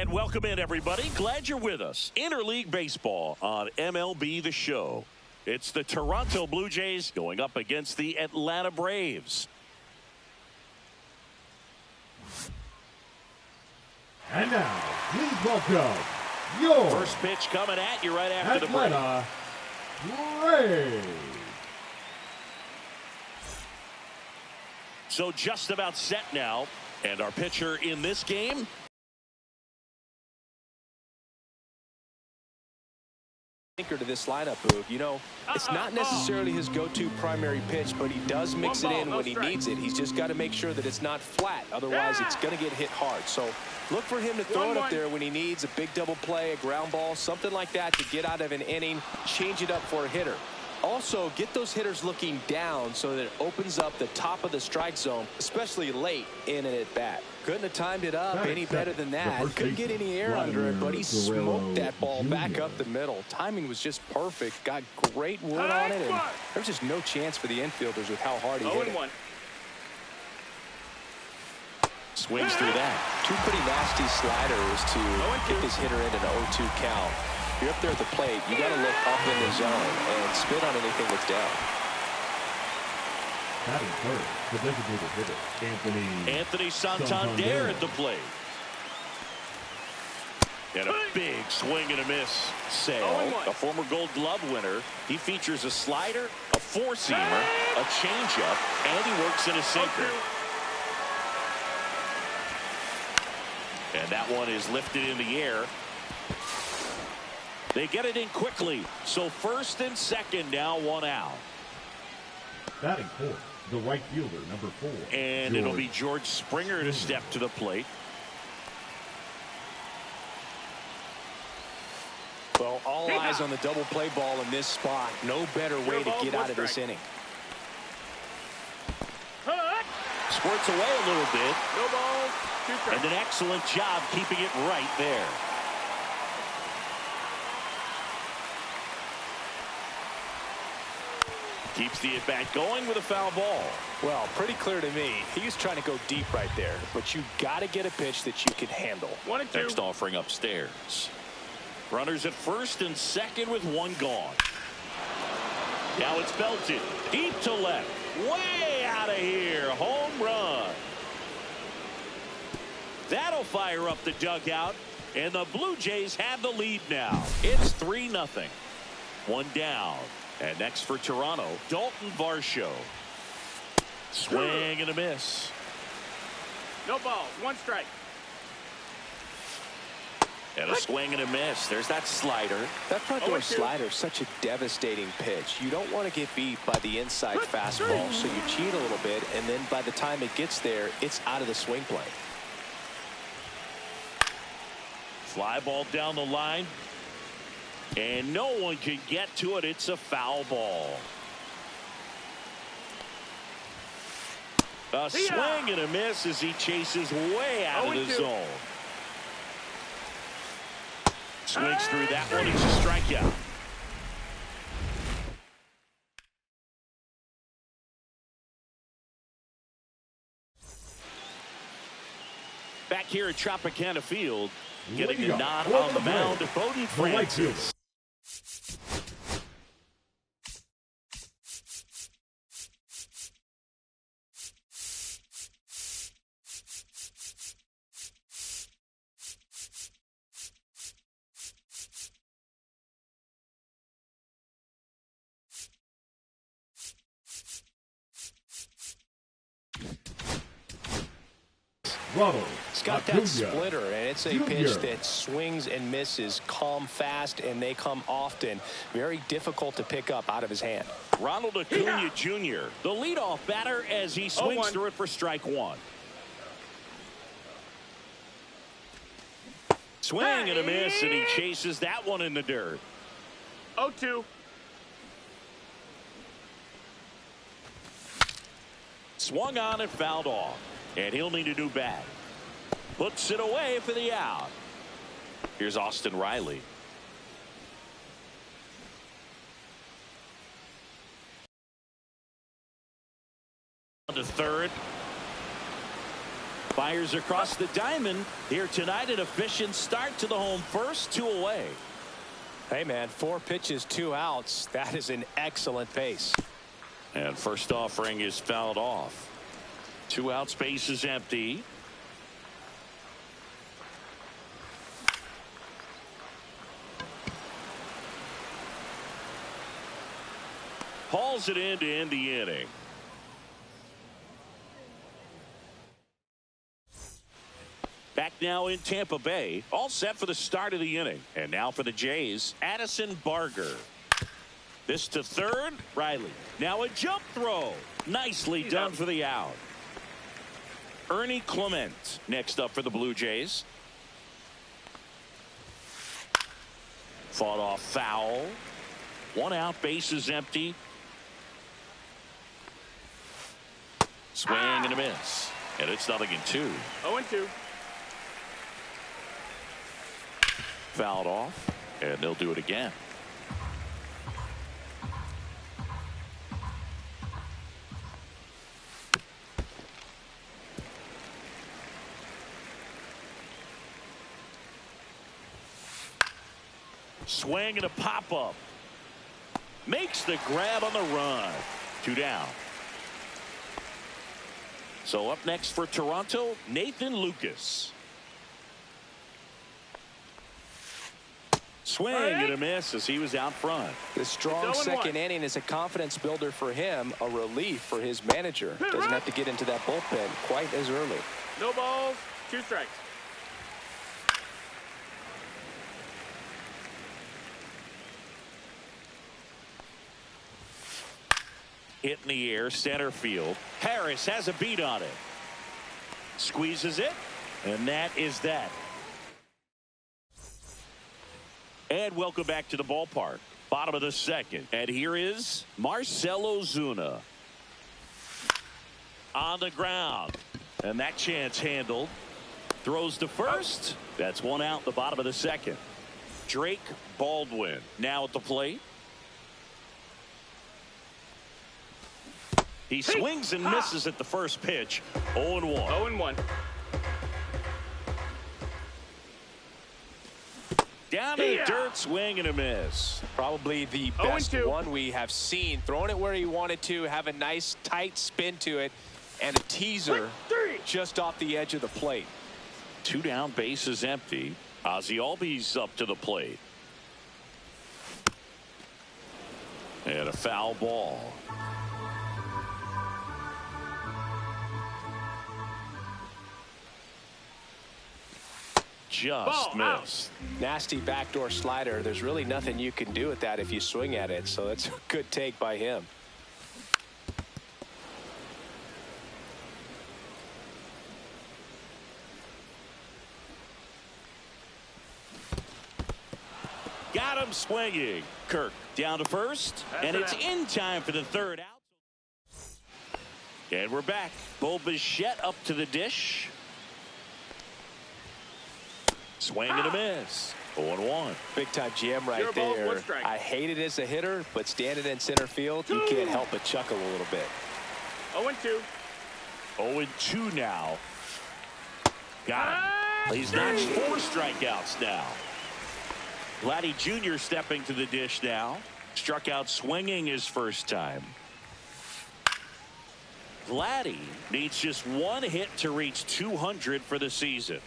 And welcome in, everybody. Glad you're with us. Interleague Baseball on MLB The Show. It's the Toronto Blue Jays going up against the Atlanta Braves. And now, please welcome your first pitch coming at you right after Atlanta Braves. So just about set now. And our pitcher in this game, to this lineup, Boog. You know, it's not necessarily his go-to primary pitch, but he does mix it in when he needs it. He's just got to make sure that it's not flat. Otherwise, it's going to get hit hard. So look for him to throw it up there when he needs a big double play, a ground ball, something like that to get out of an inning, change it up for a hitter. Also, get those hitters looking down so that it opens up the top of the strike zone, especially late in an at-bat. Couldn't have timed it up any better than that. Couldn't get any air under it, but he smoked that ball back up the middle. Timing was just perfect. Got great wood on it, and there's just no chance for the infielders with how hard he hit it. Swings through that. Two pretty nasty sliders to get this hitter in an 0-2 count. You're up there at the plate, you got to look up in the zone and spit on anything that's down. Batting third, the designated hitter, Anthony Santander at the plate. And a big swing and a miss. Sale, a former Gold Glove winner. He features a slider, a four-seamer, a changeup, and he works in a sinker. And that one is lifted in the air. They get it in quickly. So first and second now, one out. Batting fourth, the right fielder, number 4. And it'll be George Springer to step to the plate. Well, all eyes on the double play ball in this spot. No better way to get out of this inning. Squirts away a little bit. No ball. And an excellent job keeping it right there. Keeps the at-bat going with a foul ball. Well, pretty clear to me. He was trying to go deep right there. But you got to get a pitch that you can handle. 1-2. Next offering upstairs. Runners at first and second with one gone. Now it's belted. Deep to left. Way out of here. Home run. That'll fire up the dugout. And the Blue Jays have the lead now. It's 3-0. One down. And next for Toronto, Dalton Varsho. Swing and a miss. No balls, one strike. And a swing and a miss. There's that slider. That front door slider is such a devastating pitch. You don't want to get beat by the inside fastball, so you cheat a little bit, and then by the time it gets there, it's out of the swing plane. Fly ball down the line. And no one can get to it. It's a foul ball. A swing and a miss as he chases way out of the zone. Swings through that one. It's a strikeout. Back here at Tropicana Field, getting the nod on the mound, Bowden Francis. It's got that splitter, and it's a pitch that swings and misses, come fast, and they come often. Very difficult to pick up out of his hand. Ronald Acuna Jr., the leadoff batter, as he swings through it for strike one. Swing and a miss, and he chases that one in the dirt. 0-2. Swung on and fouled off. And he'll need a new bat. Puts it away for the out. Here's Austin Riley. On to third. Fires across the diamond here tonight. An efficient start to the home first. 2 away. Hey, man, 4 pitches, 2 outs. That is an excellent pace. And first offering is fouled off. 2 outs, base is empty. Hauls it in to end the inning. Back now in Tampa Bay, all set for the start of the inning. And now for the Jays, Addison Barger. This to third, Riley. Now a jump throw. Nicely done for the out. Ernie Clement next up for the Blue Jays. Fought off foul. 1 out, base is empty. Swing and a miss. And it's 0-2. 0-2. Fouled off, and they'll do it again. Swing and a pop-up. Makes the grab on the run. 2 down. So up next for Toronto, Nathan Lucas. Swing and a miss as he was out front. The strong second inning is a confidence builder for him, a relief for his manager. Doesn't have to get into that bullpen quite as early. No balls, 2 strikes. Hit in the air, center field. Harris has a beat on it. Squeezes it, and that is that. And welcome back to the ballpark. Bottom of the second. And here is Marcell Ozuna. On the ground. And that chance handled. Throws to first. That's 1 out, the bottom of the second. Drake Baldwin now at the plate. He swings and misses at the first pitch. 0-1. 0-1. Down in the dirt, swing and a miss. Probably the best one we have seen. Throwing it where he wanted to, have a nice tight spin to it, and a teaser just off the edge of the plate. 2 down, base is empty. Ozzie Albies up to the plate. And a foul ball. just missed. Nasty backdoor slider. There's really nothing you can do with that if you swing at it, so that's a good take by him. Got him swinging. Kirk down to first, and it's in time for the third out. And we're back. Bo Bichette up to the dish. Swing and a miss. 0-1. Big time GM right Ball, there. one strike. I hate it as a hitter, but standing in center field, you can't help but chuckle a little bit. 0-2. 0-2 now. Got him. He's notched 4 strikeouts now. Vladdy Jr. stepping to the dish now. Struck out swinging his first time. Vladdy needs just 1 hit to reach 200 for the season.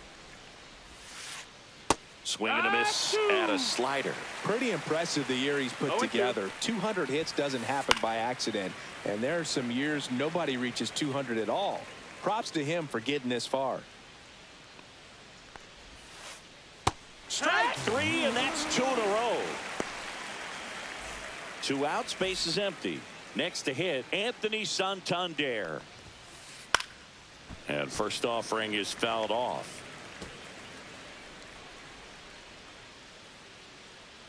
Swing and a miss and a slider. Pretty impressive the year he's put together. 200 hits doesn't happen by accident, and there are some years nobody reaches 200 at all. Props to him for getting this far. Strike 3, and that's 2 in a row. 2 outs, base is empty. Next to hit, Anthony Santander. And first offering is fouled off.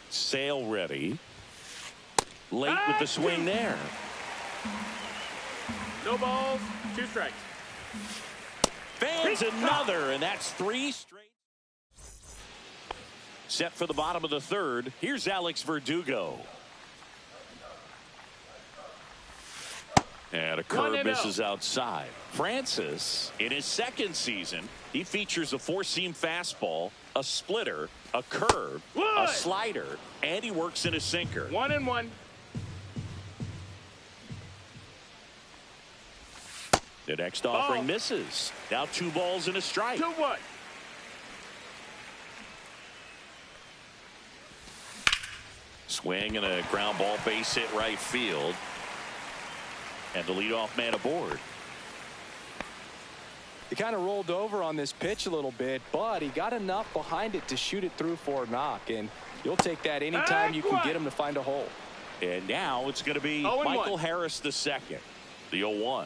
Sale ready. Late with the swing there. No balls, 2 strikes. Fans another, and that's 3 straight. Set for the bottom of the third. Here's Alex Verdugo. And a curve misses outside. Francis, in his second season, he features a 4-seam fastball, a splitter, a curve, a slider, and he works in a sinker. 1-1. The next offering misses. Now 2 balls and a strike. 2-1. Swing and a ground ball, base hit right field. And the leadoff man aboard. He kind of rolled over on this pitch a little bit, but he got enough behind it to shoot it through for a knock, and you'll take that anytime you can get him to find a hole. And now it's going to be Michael Harris the second. The 0-1.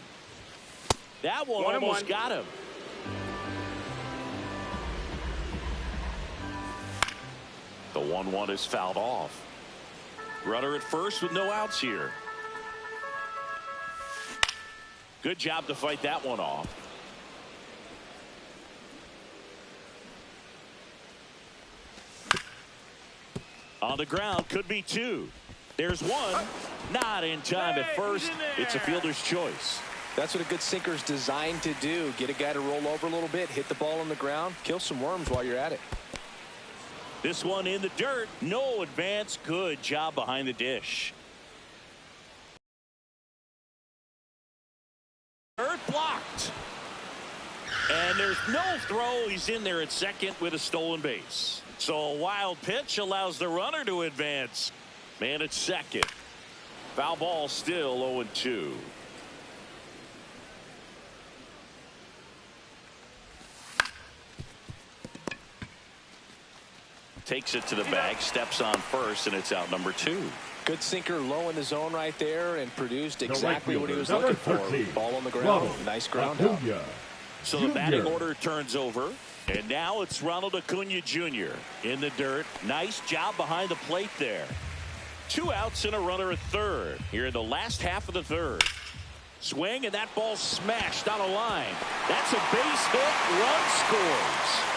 That one almost got him. The 1-1 is fouled off. Runner at first with no outs here. Good job to fight that one off. On the ground, could be 2. There's 1. Not in time at first. It's a fielder's choice. That's what a good sinker's designed to do. Get a guy to roll over a little bit, hit the ball on the ground, kill some worms while you're at it. This one in the dirt. No advance. Good job behind the dish. Third blocked. And there's no throw. He's in there at second with a stolen base. So a wild pitch allows the runner to advance. Man at second. Foul ball still 0-2. Takes it to the bag, steps on first, and it's out number 2. Good sinker low in the zone right there and produced exactly what he was looking for. Ball on the ground. Ronald nice ground out. So the batting order turns over. And now it's Ronald Acuna Jr. in the dirt. Nice job behind the plate there. 2 outs and a runner at third here in the last half of the third. Swing, and that ball smashed on a line. That's a base hit. Run scores.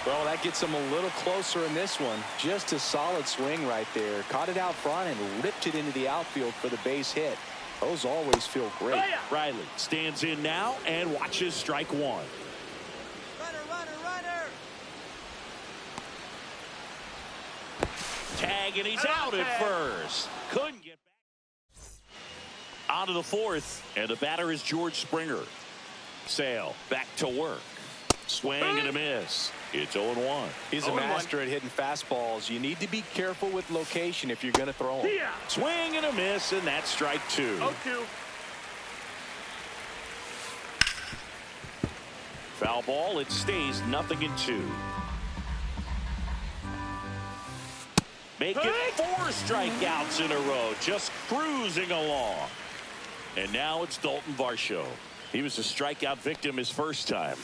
Well, that gets him a little closer in this one. Just a solid swing right there. Caught it out front and ripped it into the outfield for the base hit. Those always feel great. Riley stands in now and watches strike 1. Runner, runner, runner. Tag, and he's out at first. Couldn't get back. On to the fourth, and the batter is George Springer. Sale back to work. Swing and a miss. It's 0-1. He's a master at hitting fastballs. You need to be careful with location if you're going to throw them. Swing and a miss, and that's strike 2. 0-2. Foul ball. It stays 0-2. Make it 4 strikeouts in a row. Just cruising along. And now it's Dalton Varsho. He was a strikeout victim his first time.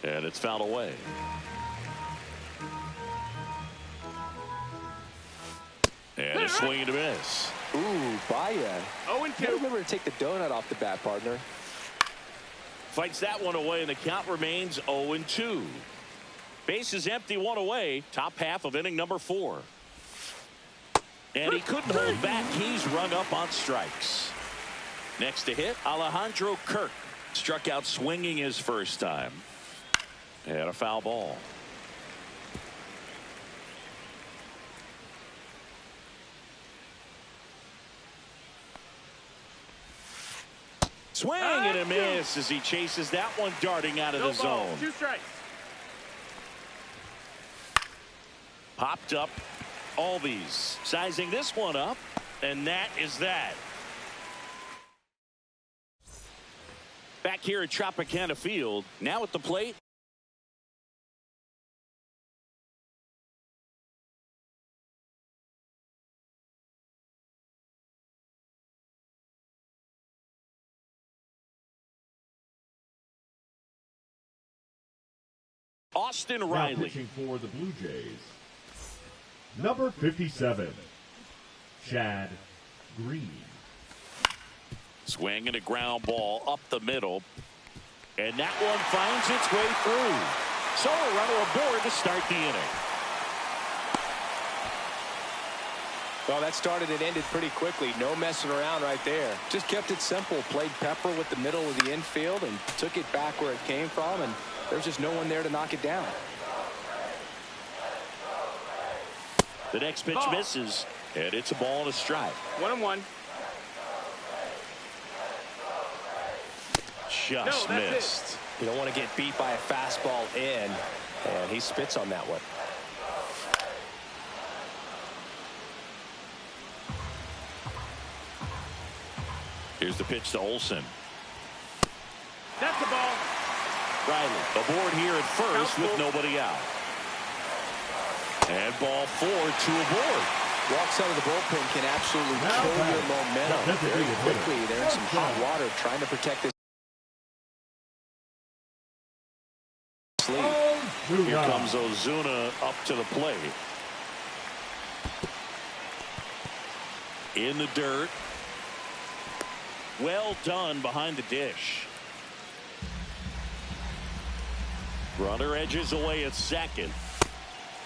And it's fouled away. And a swing and a miss. Ooh, Baya. 0-2. Remember to take the donut off the bat, partner. Fights that one away, and the count remains 0-2. Base is empty, 1 away. Top half of inning number 4. And he couldn't hold back. He's rung up on strikes. Next to hit, Alejandro Kirk. Struck out swinging his first time. And a foul ball. Swing and a miss as he chases that one darting out of the zone. 2 strikes. Popped up. Albies sizing this one up, and that is that. Back here at Tropicana Field, now at the plate. Austin Now Riley. pitching for the Blue Jays, number 57, Chad Green. Swing and a ground ball up the middle. And that one finds its way through. So a runner aboard to start the inning. Well, that started and ended pretty quickly. No messing around right there. Just kept it simple. Played pepper with the middle of the infield and took it back where it came from. And there's just no one there to knock it down. The next pitch misses. And it's a ball and a strike. 1-1. Just missed. You don't want to get beat by a fastball in. And he spits on that one. Here's the pitch to Olsen. That's the ball. Riley aboard here at first with nobody out. And ball 4, 2 aboard. Walks out of the bullpen can absolutely kill your momentum very quickly. They're in some hot water trying to protect this lead. Here comes Ozuna up to the plate. In the dirt. Well done behind the dish. Runner edges away at second.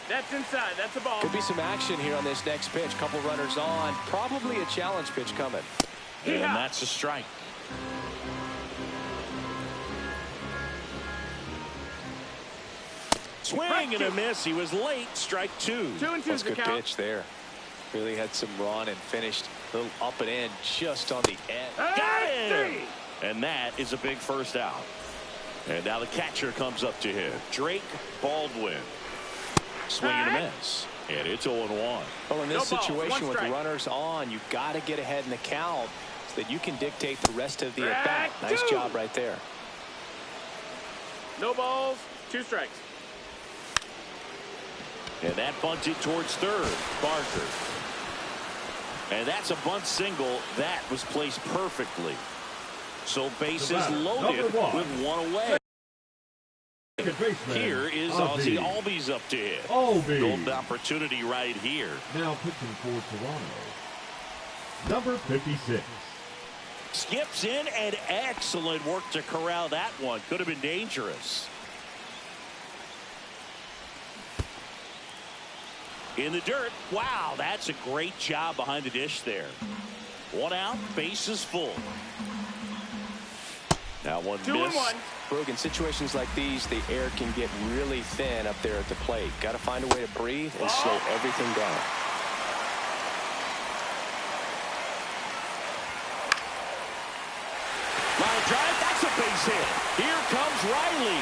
That's inside. That's a ball. Could be some action here on this next pitch. Couple runners on. Probably a challenge pitch coming. And that's a strike. Swing and a miss. He was late. Strike 2. 2-2 That's the a good count. pitch there. Really had some run and finished a little up and in just on the edge. Got him! And that is a big first out. And now the catcher comes up to him. Drake Baldwin. Swing and a miss. And it's 0-1. Well, in this No balls, situation one with strike. runners on, you've got to get ahead in the count so that you can dictate the rest of the at-bat. Nice job right there. No balls. 2 strikes. And that bunted towards third. Barker. And that's a bunt single. That was placed perfectly. So bases loaded with 1 away. Here is Ozzy Albies up to hit. Golden opportunity right here. Now pitching for Toronto, number 56. Skips in, and excellent work to corral that one. Could have been dangerous. In the dirt. Wow, that's a great job behind the dish there. 1 out, bases full. Now 1 2 miss. and 1. Brooke, in situations like these, the air can get really thin up there at the plate. Got to find a way to breathe and slow everything down. Line drive, that's a base hit. Here comes Riley.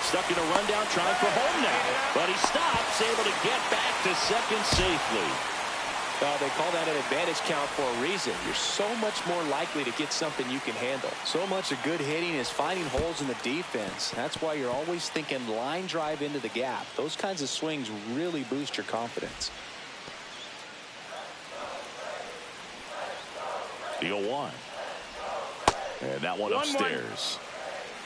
Stuck in a rundown, trying for home now. But he stops, able to get back to second safely. They call that an advantage count for a reason. You're so much more likely to get something you can handle. So much of good hitting is finding holes in the defense. That's why you're always thinking line drive into the gap. Those kinds of swings really boost your confidence. The 0-1. And that one upstairs.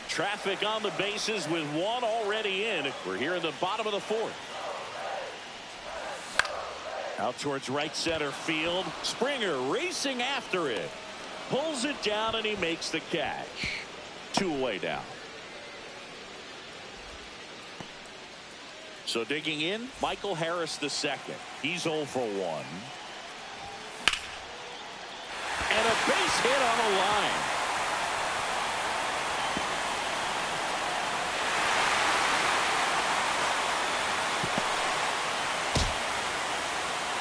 Traffic on the bases with one already in. We're here in the bottom of the fourth. Out towards right center field. Springer racing after it. Pulls it down and he makes the catch. 2 away down. So digging in, Michael Harris the second. He's 0 for 1. And a base hit on the line.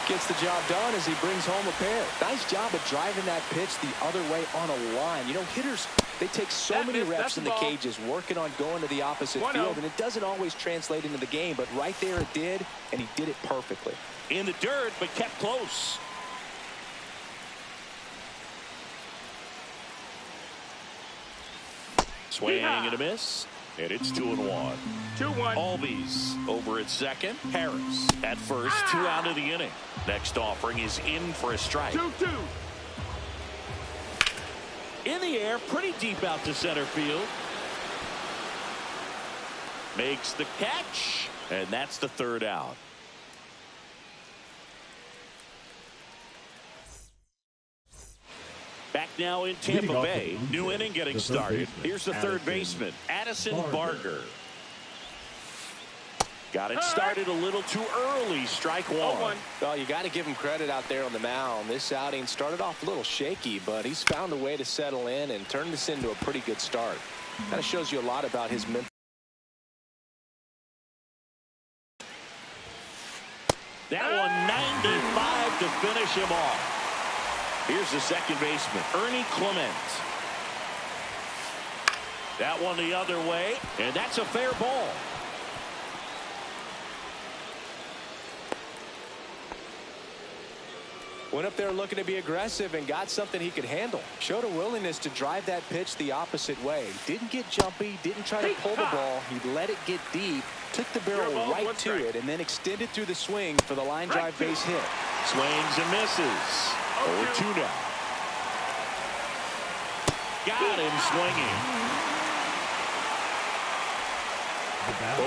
Gets the job done as he brings home a pair. Nice job of driving that pitch the other way on a line. You know, hitters, they take so many reps in the cages working on going to the opposite field, and it doesn't always translate into the game, but right there it did, and he did it perfectly. In the dirt, but kept close. Swing and a miss. And it's 2-1. 2-1. Albies over at second. Harris at first. 2 out of the inning. Next offering is in for a strike. 2-2. In the air, pretty deep out to center field. Makes the catch. And that's the 3rd out. Back now in Tampa Bay. New inning getting started. Here's the third baseman, Addison Barger. Got it started a little too early. Strike 1. Well, you got to give him credit out there on the mound. This outing started off a little shaky, but he's found a way to settle in and turn this into a pretty good start. Kind of shows you a lot about his mental. That one 95 to finish him off. Here's the second baseman, Ernie Clement. That one the other way, and that's a fair ball. Went up there looking to be aggressive and got something he could handle. Showed a willingness to drive that pitch the opposite way. Didn't get jumpy, didn't try to pull the ball. He let it get deep, took the barrel right to it, and then extended through the swing for the line drive base hit. Swings and misses. 0-2 now. Got him swinging.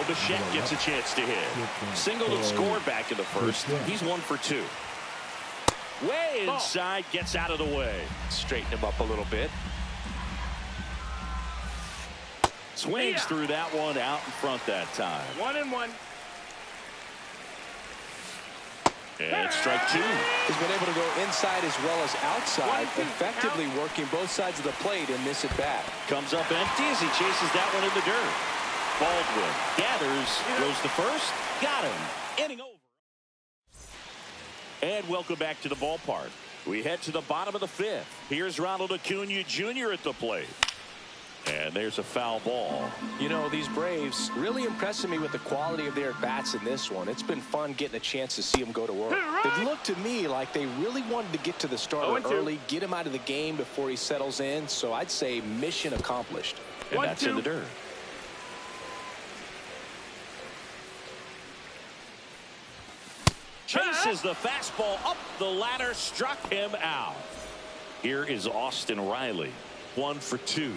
Bichette gets a chance to hit. Singled and scored back in the first. He's 1 for 2. Way inside, gets out of the way. Straighten him up a little bit. Swings through that one out in front that time. 1-1. And strike 2. He's been able to go inside as well as outside, effectively working both sides of the plate in this at bat. Comes up empty as he chases that one in the dirt. Baldwin gathers, goes to first, got him. Inning over. And welcome back to the ballpark. We head to the bottom of the 5th. Here's Ronald Acuna Jr. at the plate. And there's a foul ball. You know, these Braves really impressing me with the quality of their at-bats in this one. It's been fun getting a chance to see them go to work. It looked to me like they really wanted to get to the starter early, get him out of the game before he settles in. So I'd say mission accomplished. And that's in the dirt. Chases the fastball up the ladder, struck him out. Here is Austin Riley, 1 for 2.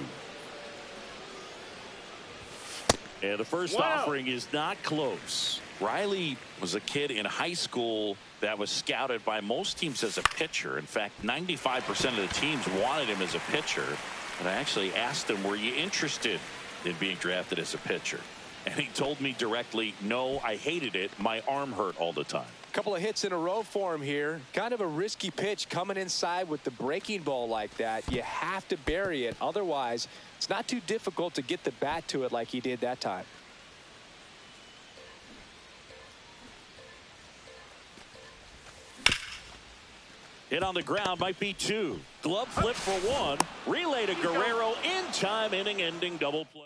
And the first offering is not close. Riley was a kid in high school that was scouted by most teams as a pitcher. In fact, 95% of the teams wanted him as a pitcher. And I actually asked him, were you interested in being drafted as a pitcher? And he told me directly, no, I hated it. My arm hurt all the time. Couple of hits in a row for him here. Kind of a risky pitch coming inside with the breaking ball like that. You have to bury it. Otherwise, it's not too difficult to get the bat to it like he did that time. Hit on the ground, might be 2. Glove flip for 1. Relay to Guerrero in time, inning-ending double play.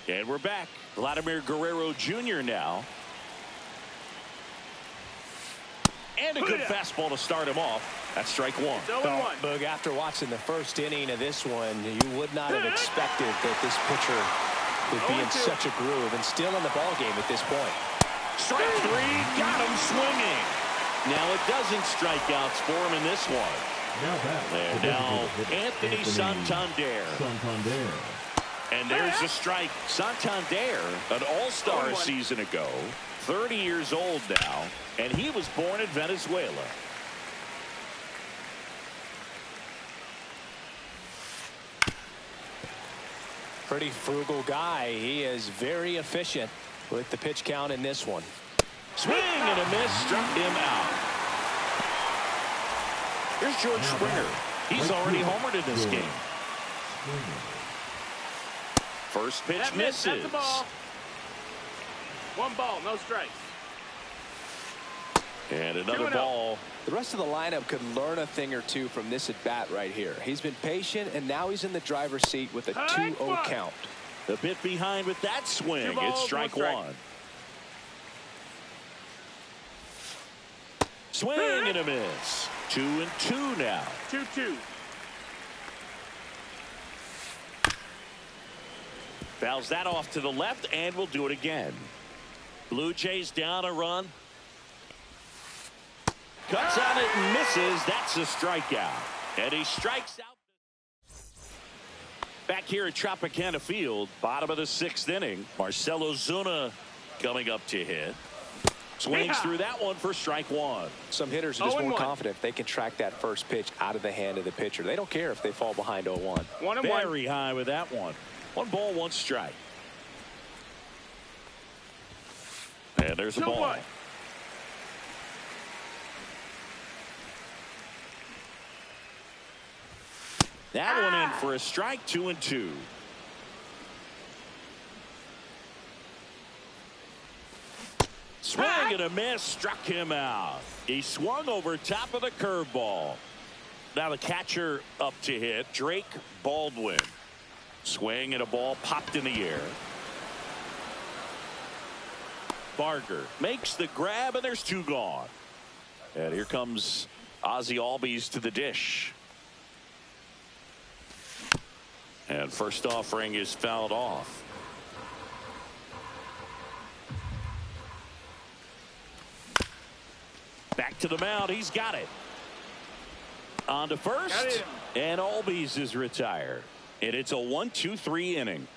And we're back. Vladimir Guerrero Jr. now. And a good fastball to start him off. That's strike one. Boog, after watching the first inning of this one, you would not have expected that this pitcher would be in such a groove and still in the ball game at this point. Strike three, got him swinging. Now it doesn't strikeouts for him in this one. Now Anthony Santander. And there's a strike. Santander, an all-star a season ago, 30 years old now, and he was born in Venezuela. Pretty frugal guy. He is very efficient with the pitch count in this one. Swing and a miss, struck him out. Here's George Springer. He's already homered in this game. First pitch misses. That's a ball. One ball, no strikes. And another ball. The rest of the lineup could learn a thing or two from this at bat right here. He's been patient, and now he's in the driver's seat with a 2-0 count. A bit behind with that swing. It's strike one. Swing and a miss. 2-2 now. 2-2. Fouls that off to the left, and we'll do it again. Blue Jays down a run. Cuts on it and misses. That's a strikeout. And he strikes out. Back here at Tropicana Field, bottom of the 6th inning. Marcell Ozuna coming up to hit. Swings through that one for strike one. Some hitters are just more confident if they can track that first pitch out of the hand of the pitcher. They don't care if they fall behind 0-1. Very high with that one. 1 ball, 1 strike. And there's a ball. That one in for a strike. 2-2. Swing and a miss, struck him out. He swung over top of the curveball. Now the catcher up to hit, Drake Baldwin. Swing and a ball popped in the air. Barger makes the grab, and there's 2 gone. And here comes Ozzie Albies to the dish. And first offering is fouled off. Back to the mound. He's got it. On to first. And Albies is retired. And it's a 1-2-3 inning.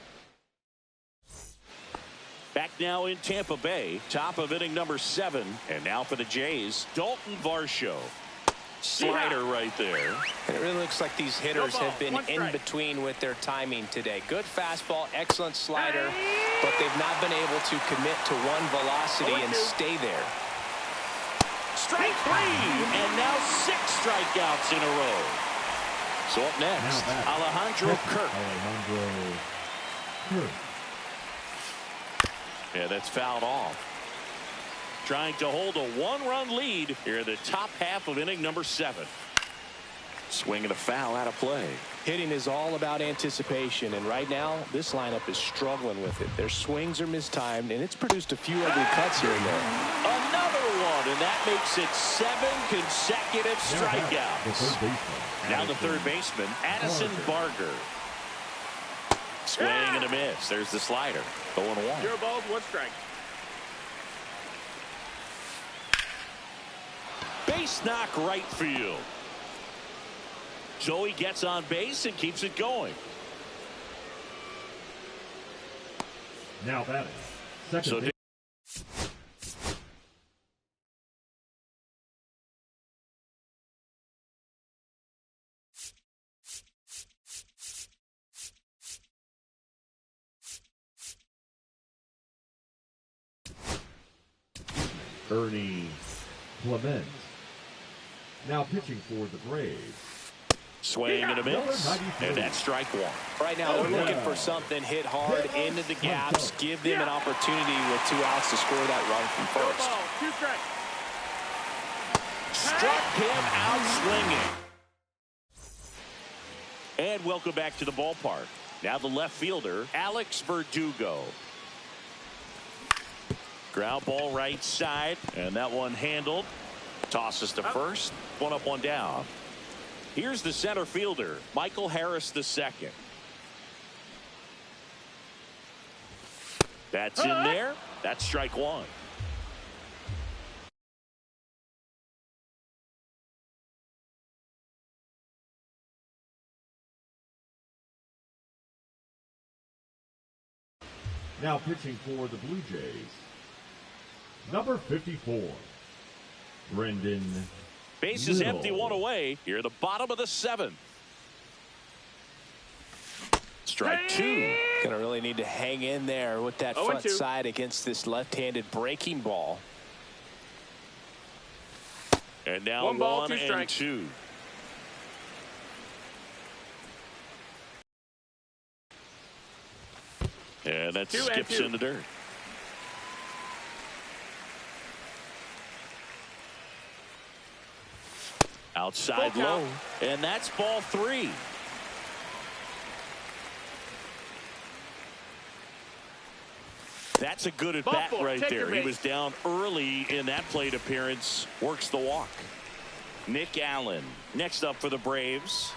Back now in Tampa Bay. Top of inning number 7. And now for the Jays, Dalton Varsho. Slider right there. And it really looks like these hitters have been in between with their timing today. Good fastball, excellent slider, but they've not been able to commit to one velocity and stay there. Strike 3, and now 6 strikeouts in a row. So up next, Alejandro Kirk. Yeah, that's fouled off. Trying to hold a 1-run lead here in the top half of inning number 7. Swing and a foul out of play. Hitting is all about anticipation, and right now this lineup is struggling with it. Their swings are mistimed, and it's produced a few ugly cuts here and there. Another one, and that makes it 7 consecutive strikeouts. Now the third baseman, Addison Barger. Swing and a miss. There's the slider. 0-1. 0 balls, 1 strike. Base knock right field. Joey gets on base and keeps it going. Now batting. Second base. Ernie Clement. Now pitching for the Braves. Swing and a miss, and that's strike 1. Right now they're looking for something, hit hard into the gaps, give them an opportunity with 2 outs to score that run from first. 2 strikes. Struck him out swinging. And welcome back to the ballpark. Now the left fielder, Alex Verdugo. Ground ball right side, and that one handled. Tosses to first. One up, one down. Here's the center fielder, Michael Harris II. That's in there. That's strike one. Now pitching for the Blue Jays, number 54, Brendan. Base is Little. empty, one away. Here at the bottom of the seventh. Strike two. Gonna really need to hang in there with that front side against this left-handed breaking ball. And now one ball, 2 and strikes. 2. And that skips in the dirt. Outside low. And that's ball 3. That's a good at bat right there. He was down early in that plate appearance. Works the walk. Nick Allen next up for the Braves.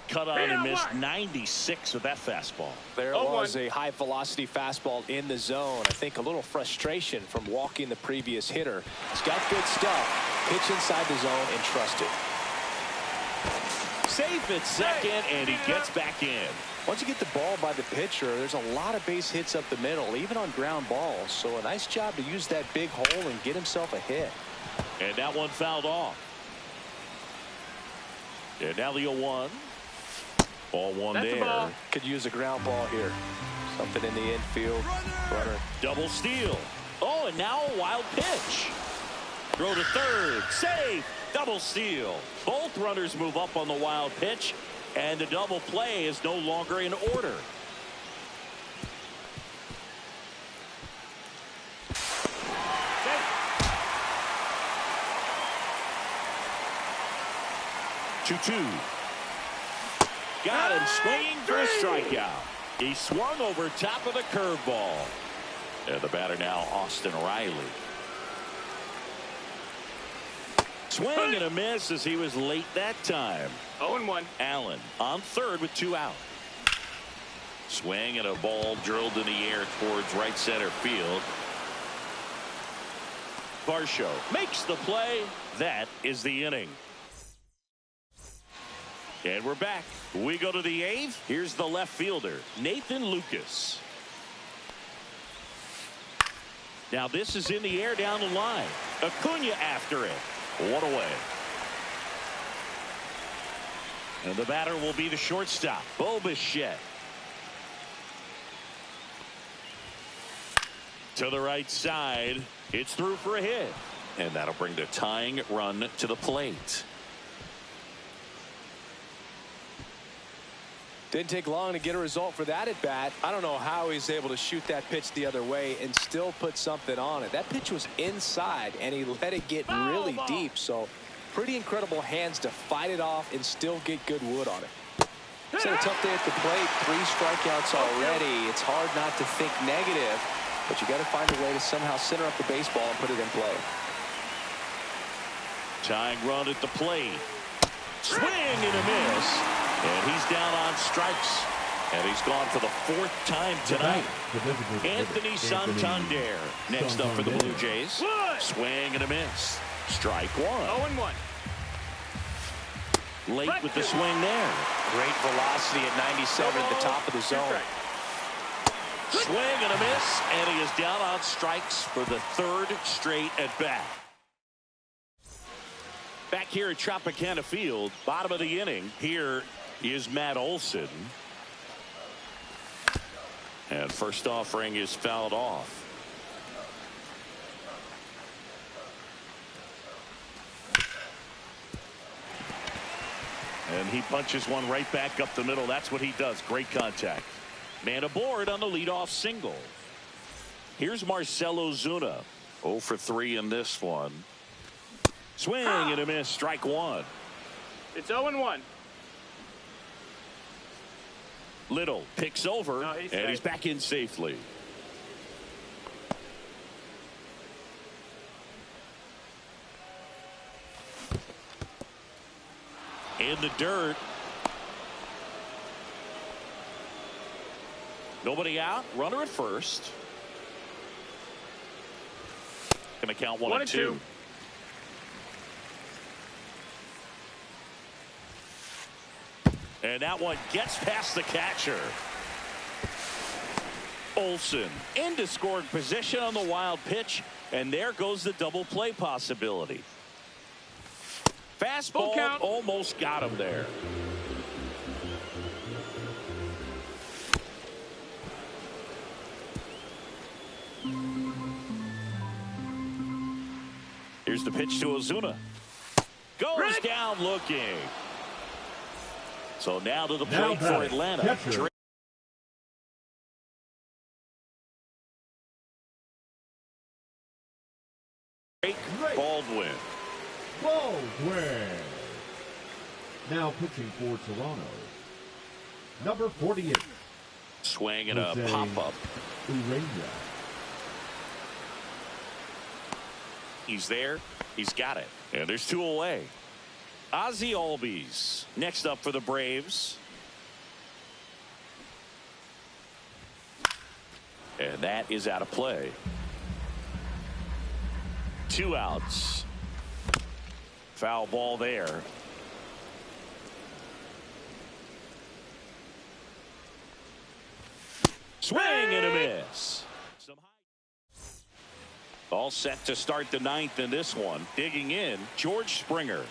Cut on and missed 96 with that fastball. There was a high velocity fastball in the zone. I think a little frustration from walking the previous hitter. He's got good stuff. Pitch inside the zone and trust it. Safe at second, and he gets back in. Once you get the ball by the pitcher, there's a lot of base hits up the middle, even on ground balls. So a nice job to use that big hole and get himself a hit. And that one fouled off. And now the 0-1. Ball one there. Could use a ground ball here. Something in the infield. Runner. Double steal. Oh, and now a wild pitch. Throw to third. Safe. Double steal. Both runners move up on the wild pitch, and the double play is no longer in order. Two. Got him swinging for a strikeout. He swung over top of the curveball. And the batter now, Austin Riley. Swing and a miss as he was late that time. 0-1. Allen on third with 2 out. Swing and a ball drilled in the air towards right center field. Varsho makes the play. That is the inning. And we're back. We go to the 8th. Here's the left fielder, Nathan Lucas. Now this is in the air down the line. Acuna after it. 1 away. And the batter will be the shortstop, Bo Bichette. To the right side. It's through for a hit. And that'll bring the tying run to the plate. Didn't take long to get a result for that at bat. I don't know how he's able to shoot that pitch the other way and still put something on it. That pitch was inside and he let it get really deep. So pretty incredible hands to fight it off and still get good wood on it. It's a tough day at the plate. 3 strikeouts already. It's hard not to think negative, but you got to find a way to somehow center up the baseball and put it in play. Tying run at the plate. Swing and a miss. And he's down on strikes. And he's gone for the 4th time tonight. Anthony Santander next up for the Blue Jays. Swing and a miss. Strike 1. 0-1. Late with the swing there. Great velocity at 97 at the top of the zone. Swing and a miss. And he is down on strikes for the 3rd straight at bat. Back here at Tropicana Field, bottom of the inning. Here is Matt Olson. And first offering is fouled off. And he punches one right back up the middle. That's what he does. Great contact. Man aboard on the leadoff single. Here's Marcell Ozuna. 0 for 3 in this one. Swing and a miss. Strike 1. It's 0-1. Little picks over, and he's back in safely. In the dirt. Nobody out. Runner at first. Going to count 1 and 2. And that one gets past the catcher. Olsen into scoring position on the wild pitch. And there goes the double play possibility. Fastball almost got him there. Here's the pitch to Ozuna. Goes down looking. So now to the plate for Atlanta. Baldwin. Now pitching for Toronto. Number 48. Swing and a pop-up. He's there. He's got it. And there's 2 away. Ozzie Albies next up for the Braves. And that is out of play. 2 outs. Foul ball there. Swing and a miss. All set to start the 9th in this one. Digging in, George Springer.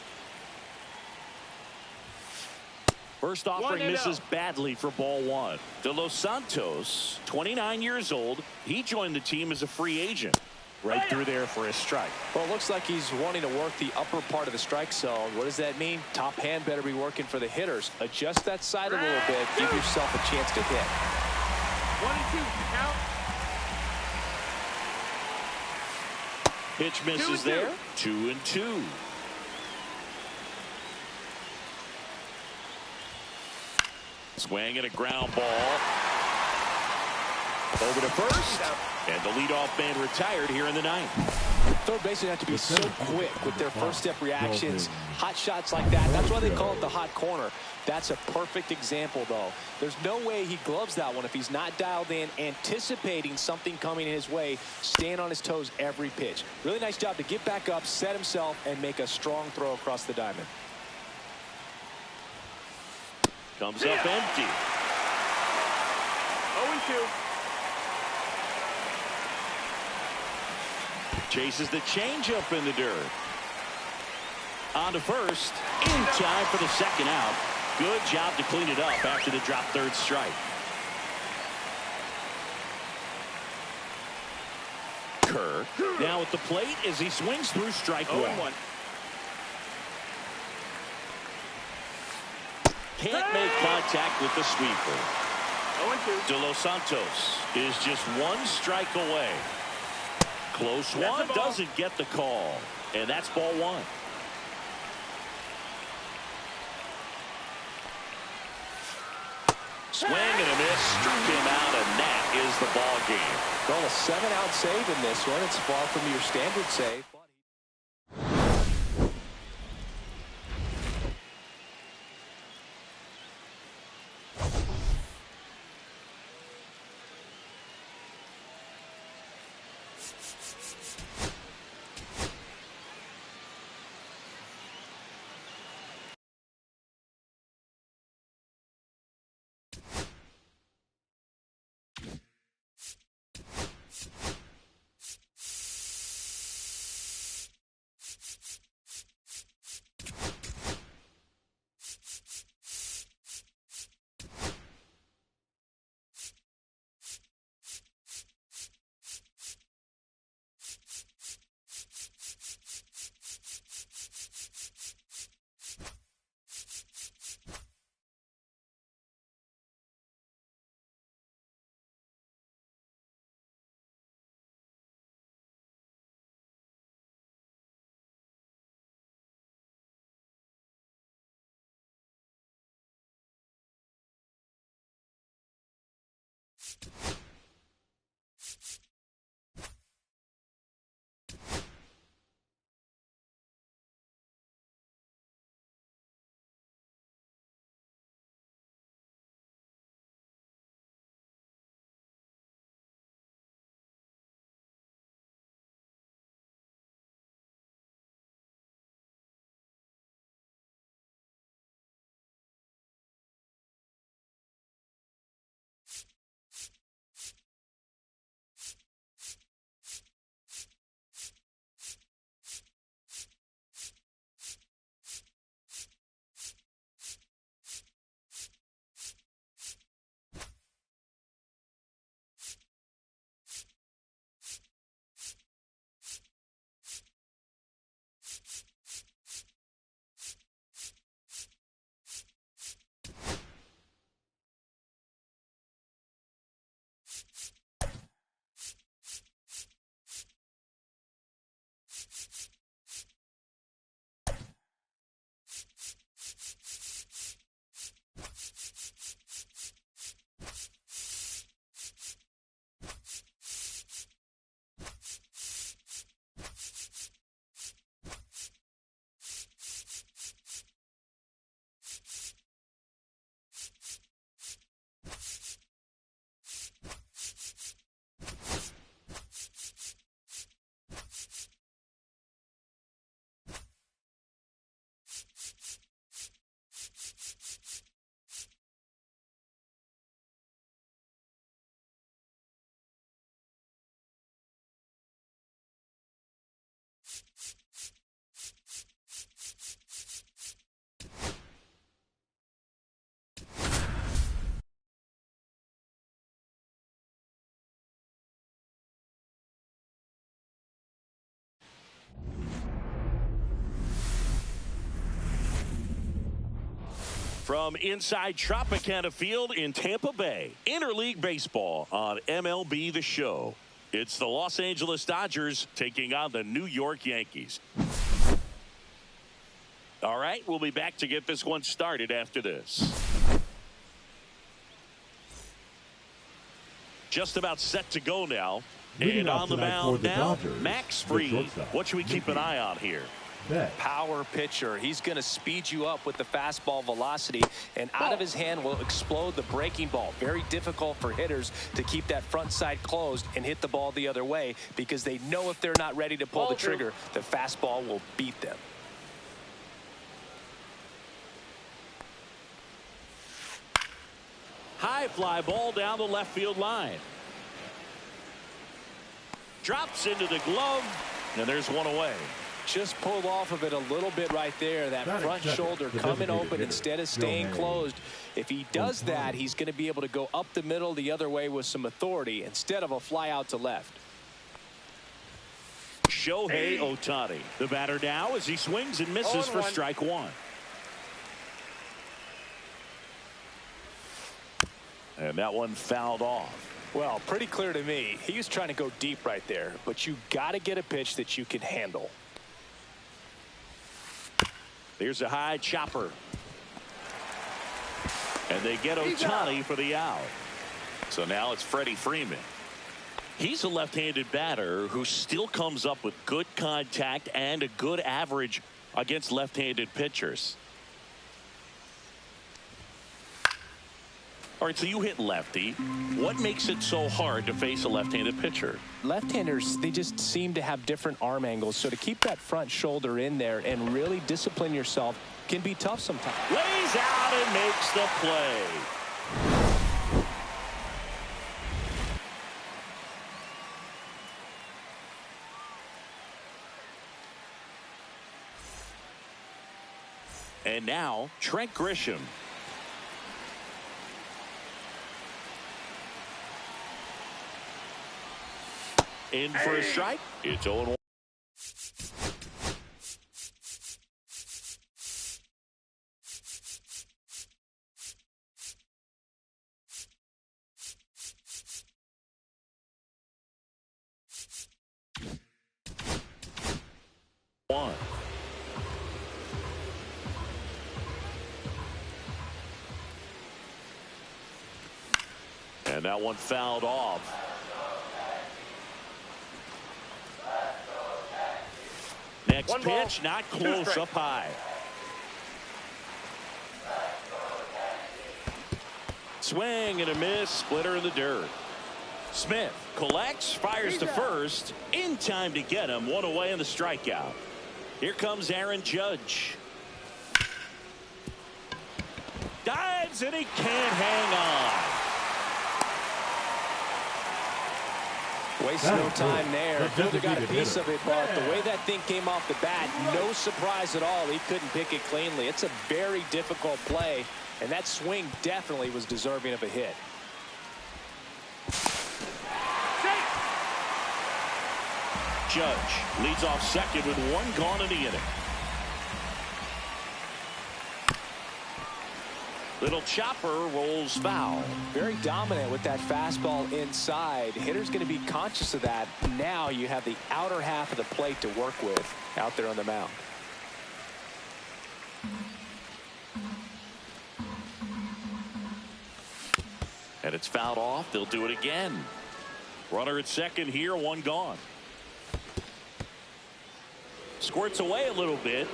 First offering misses badly for ball 1. De Los Santos, 29 years old. He joined the team as a free agent. Right through there for a strike. Well, it looks like he's wanting to work the upper part of the strike zone. What does that mean? Top hand better be working for the hitters. Adjust that side a little bit. Give yourself a chance to hit. 1 and 2. Count. Pitch misses there. 2 and 2. Swing and a ground ball. Over to first. And the leadoff man retired here in the 9th. Third basemen have to be so quick with their first step reactions. Hot shots like that. That's why they call it the hot corner. That's a perfect example, though. There's no way he gloves that one if he's not dialed in, anticipating something coming his way, staying on his toes every pitch. Really nice job to get back up, set himself, and make a strong throw across the diamond. Comes up empty. 0 and 2. Chases the changeup in the dirt. On to first. In time for the 2nd out. Good job to clean it up after the drop 3rd strike. Kerr now at the plate as he swings through strike 1. Can't make contact with the sweeper. 0 and 2. De Los Santos is just 1 strike away. Close one, doesn't get the call. And that's ball 1. Swing and a miss, struck him out, and that is the ball game. Well, a 7-out save in this one. It's far from your standard save. From inside Tropicana Field in Tampa Bay, Interleague Baseball on MLB The Show. It's the Los Angeles Dodgers taking on the New York Yankees. All right, we'll be back to get this one started after this. Just about set to go now. Leading And off on the tonight mound for the now, Dodgers, Max the Fried. shortstop, What should we keep an eye on here? Power pitcher. He's going to speed you up with the fastball velocity, and out of his hand will explode the breaking ball. Very difficult for hitters to keep that front side closed and hit the ball the other way, because they know if they're not ready to pull the trigger, the fastball will beat them. High fly ball down the left field line. Drops into the glove, and there's one away. Just pulled off of it a little bit right there. That front shoulder coming open instead of staying closed. If he does that, he's going to be able to go up the middle the other way with some authority instead of a fly out to left. Shohei Ohtani, the batter now, as he swings and misses for strike one. And that one fouled off. Well, pretty clear to me. He was trying to go deep right there, but you got to get a pitch that you can handle. There's a high chopper. And they get Ohtani for the out. So now it's Freddie Freeman. He's a left-handed batter who still comes up with good contact and a good average against left-handed pitchers. All right, so you hit lefty. What makes it so hard to face a left-handed pitcher? Left-handers, they just seem to have different arm angles. So to keep that front shoulder in there and really discipline yourself can be tough sometimes. Lays out and makes the play. And now, Trent Grisham. In for a strike. It's 0-1. And that one fouled off. Next pitch, not close, up high. Swing and a miss, splitter in the dirt. Smith collects, fires to first, in time to get him, one away in the strikeout. Here comes Aaron Judge. Dives and he can't hang on. Wasting no time there. Fielder got a piece of it, but the way that thing came off the bat, no surprise at all. He couldn't pick it cleanly. It's a very difficult play, and that swing definitely was deserving of a hit. Judge leads off second with one gone in the inning. Little chopper rolls foul. Very dominant with that fastball inside. Hitter's going to be conscious of that. Now you have the outer half of the plate to work with out there on the mound. And it's fouled off. They'll do it again. Runner at second here, one gone. Squirts away a little bit.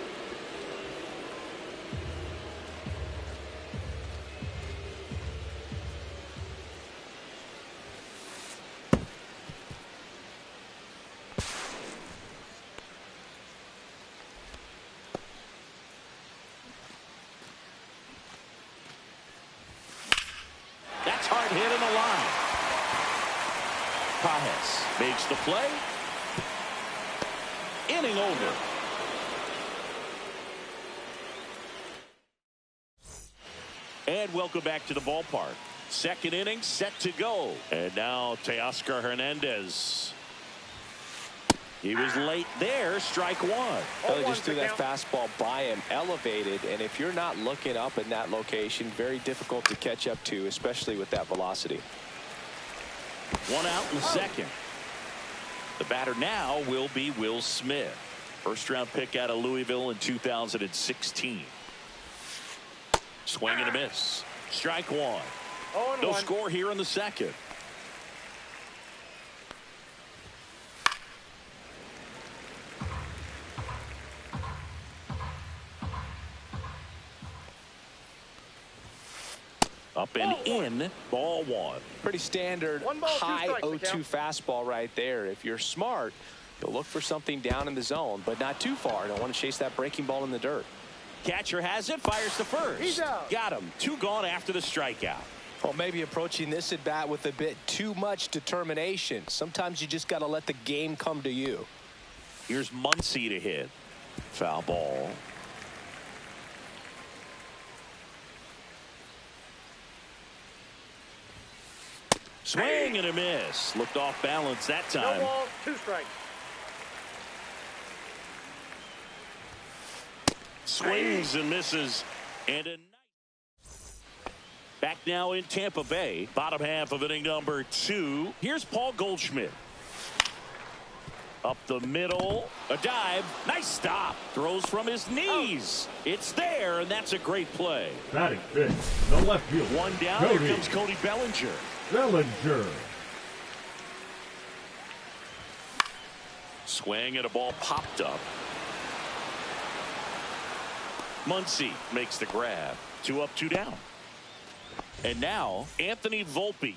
That's hard hit in the line. Pajes makes the play. Inning over. And welcome back to the ballpark. Second inning set to go. And now Teoscar Hernandez. He was late there. Strike one. Well, they just threw that fastball by him, elevated, and if you're not looking up in that location, very difficult to catch up to, especially with that velocity. One out in the second. The batter now will be Will Smith. First-round pick out of Louisville in 2016. Swing and a miss. Strike one. No score here in the second. Up and in, ball one. Pretty standard high 0-2 fastball right there. If you're smart, you'll look for something down in the zone, but not too far. Don't want to chase that breaking ball in the dirt. Catcher has it, fires to first. He's out. Got him. Two gone after the strikeout. Well, maybe approaching this at bat with a bit too much determination. Sometimes you just got to let the game come to you. Here's Muncy to hit. Foul ball. Swing and a miss. Looked off balance that time. No ball, 2 strikes. Swings and misses. And a back now in Tampa Bay. Bottom half of inning number 2. Here's Paul Goldschmidt. Up the middle. A dive. Nice stop. Throws from his knees. It's there, and that's a great play. Batting fifth, the left field. One down. Cody. Here comes Cody Bellinger. Bellinger. Swing and a ball popped up. Muncy makes the grab. 2 up, 2 down. And now Anthony Volpe.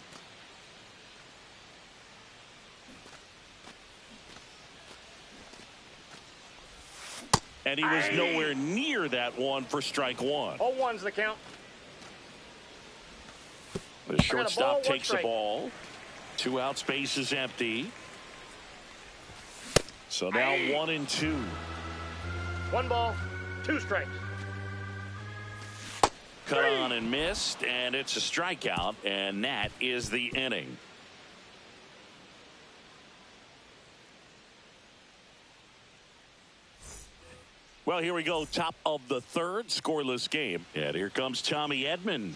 And he was nowhere near that one for strike one. 0-1's the count. The shortstop takes the ball. 2 outs, base is empty. So now 1 and 2. 1 ball, 2 strikes. Cut on and missed, and it's a strikeout, and that is the inning. Well, here we go. Top of the third, scoreless game. And here comes Tommy Edman.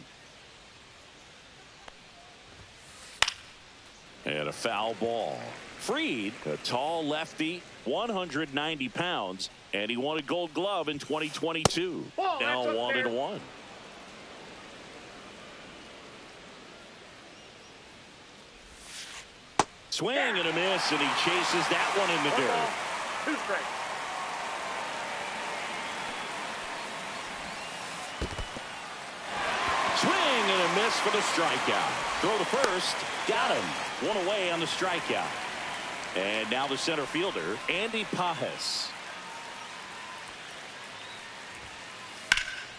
And a foul ball. Fried, a tall lefty, 190 pounds, and he won a Gold Glove in 2022. Whoa, now 1-1. Swing and a miss, and he chases that one in the dirt. 2 strikes. Swing and a miss for the strikeout. Throw to first. Got him. 1 away on the strikeout. And now the center fielder, Andy Pajes.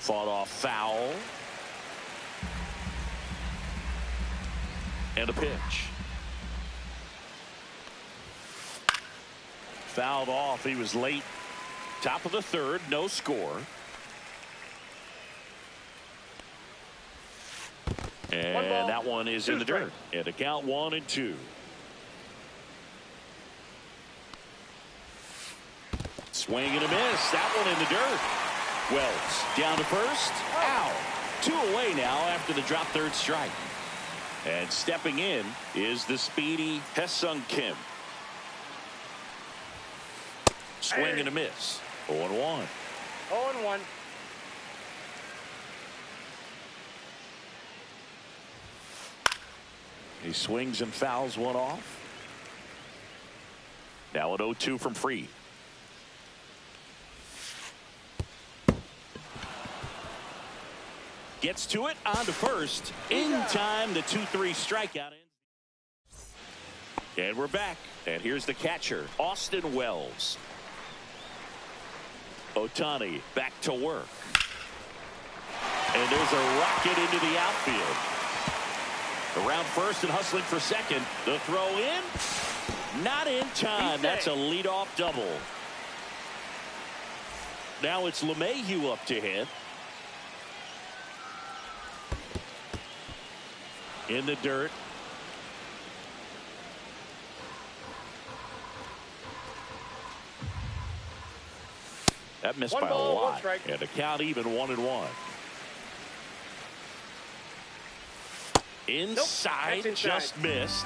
Fought off foul. And a pitch. Fouled off. He was late. Top of the third. No score. And that one is in the dirt. And a count 1 and 2. Swing and a miss. That one in the dirt. Wells down to first. Out. 2 away now after the drop third strike. And stepping in is the speedy Hesung Kim. Swing and a miss. 0-1. 0-1. He swings and fouls one off. Now an 0-2 from Fried. Gets to it, on to first. In time, the 2-3 strikeout. And we're back. And here's the catcher, Austin Wells. Ohtani back to work. And there's a rocket into the outfield. Around first and hustling for second. The throw in. Not in time. That's a leadoff double. Now it's LeMahieu up to hit. In the dirt. That missed One by a ball, one lot. strike. And the count even 1-1. Inside, Nope, that's inside. just missed.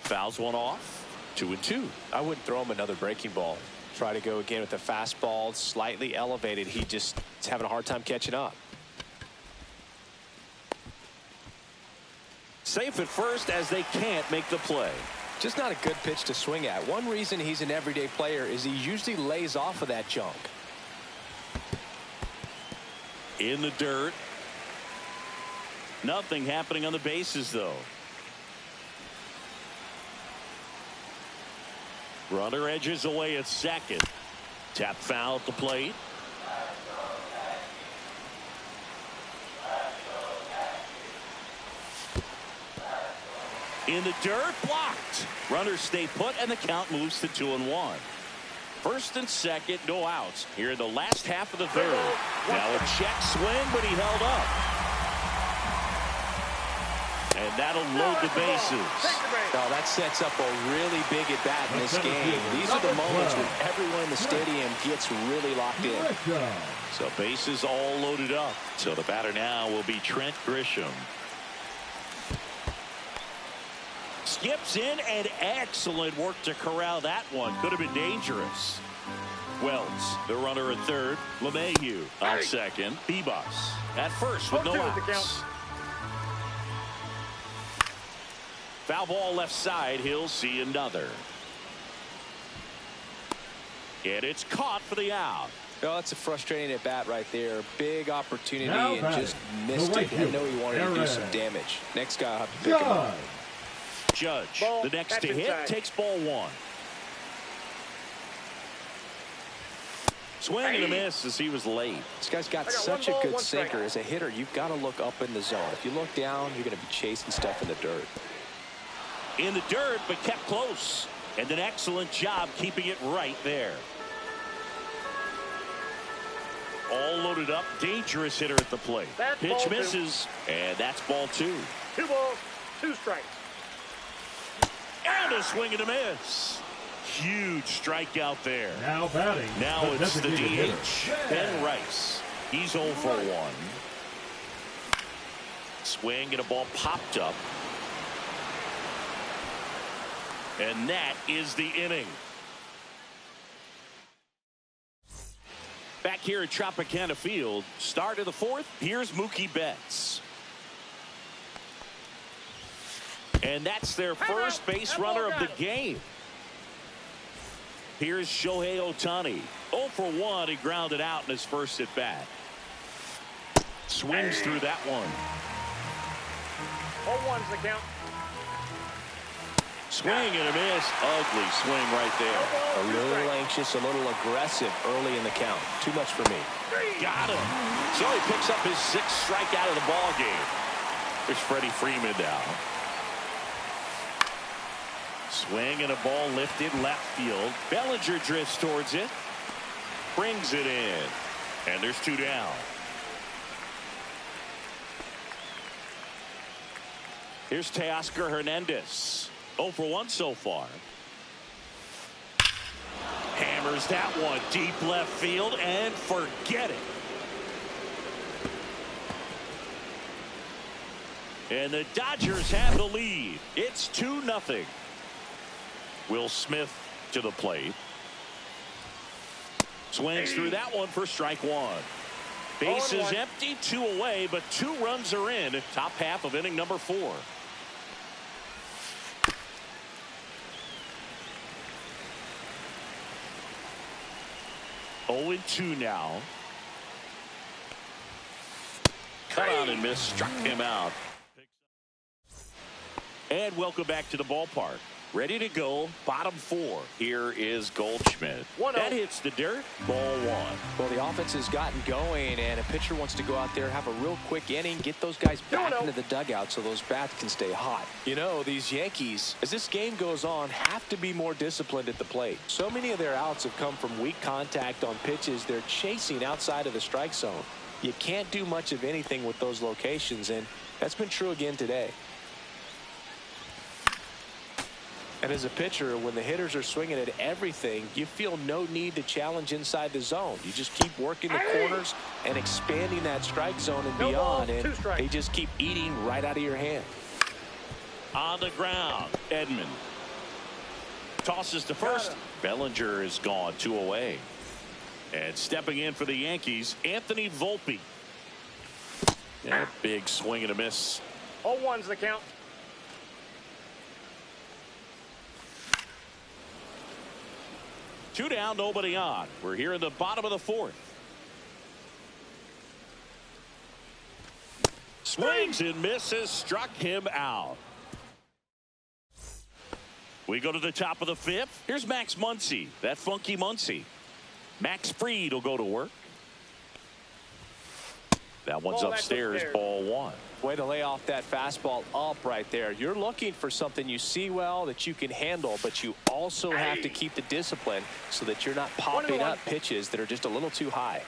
Fouls one off. 2-2. I wouldn't throw him another breaking ball. Try to go again with the fastball, slightly elevated. He just is having a hard time catching up. Safe at first as they can't make the play. Just not a good pitch to swing at. One reason he's an everyday player is he usually lays off of that junk. In the dirt. Nothing happening on the bases, though. Runner edges away at second. Tap foul at the plate. In the dirt, blocked. Runners stay put, and the count moves to 2-1. First and second, no outs. Here in the last half of the third. Now a check swing, but he held up. And that'll load the bases. Oh, that sets up a really big at bat in this game. These are the moments when everyone in the stadium gets really locked in. So bases all loaded up. So the batter now will be Trent Grisham. Skips in, and excellent work to corral that one. Could have been dangerous. Wells, the runner at third. LeMahieu on second. Bebas at first with no outs. Foul ball left side. He'll see another. And it's caught for the out. Oh, that's a frustrating at bat right there. Big opportunity and just missed it. I know he wanted to do some damage. Next guy will have to pick him up. Judge, Ball, the next to hit, inside. takes ball one. Swing and a miss as he was late. This guy's got got such one a ball, good one strike. sinker. As a hitter, you've got to look up in the zone. If you look down, you're going to be chasing stuff in the dirt. In the dirt, but kept close. And an excellent job keeping it right there. All loaded up. Dangerous hitter at the plate. That's Pitch ball two. misses. And that's ball two. 2 balls, 2 strikes. And a swing and a miss. Huge strikeout there. Now batting. Now it's the designated DH. hitter. Ben Rice. He's 0 for 1. Swing and a ball popped up. And that is the inning. Back here at Tropicana Field, start of the fourth. Here's Mookie Betts. And that's their first base runner of the game. Here's Shohei Ohtani. 0 for 1. He grounded out in his first at bat. Swings through that one. 0-1's the count. Swing and a miss. Ugly swing right there. A little anxious, a little aggressive early in the count. Too much for me. Got him. So he picks up his 6th strikeout of the ball game. There's Freddie Freeman now. Swing and a ball lifted left field. Bellinger drifts towards it. Brings it in. And there's 2 down. Here's Teoscar Hernandez. 0 for 1 so far. Hammers that one deep left field and forget it. And the Dodgers have the lead. It's 2-0. Will Smith to the plate. Swings through that one for strike one. Bases empty, 2 away, but 2 runs are in. Top half of inning number 4. Oh, 2 now. Cut on and miss, struck him out. And welcome back to the ballpark. Ready to go, bottom 4. Here is Goldschmidt. 1-0. That hits the dirt, ball 1. Well, the offense has gotten going, and a pitcher wants to go out there, have a real quick inning, get those guys back into the dugout so those bats can stay hot. You know, these Yankees, as this game goes on, have to be more disciplined at the plate. So many of their outs have come from weak contact on pitches they're chasing outside of the strike zone. You can't do much of anything with those locations, and that's been true again today. And as a pitcher, when the hitters are swinging at everything, you feel no need to challenge inside the zone. You just keep working the corners and expanding that strike zone and beyond, and they just keep eating right out of your hand. On the ground, Edman tosses to first. Bellinger is gone, 2 away. And stepping in for the Yankees, Anthony Volpe. And a big swing and a miss. 0-1's the count. Two down, nobody on. We're here in the bottom of the 4th. Swings and misses, struck him out. We go to the top of the 5th. Here's Max Muncy, that funky Muncy. Max Fried will go to work. That one's upstairs, ball 1. Way to lay off that fastball up right there. You're looking for something you see well that you can handle, but you also have to keep the discipline so that you're not popping up pitches that are just a little too high.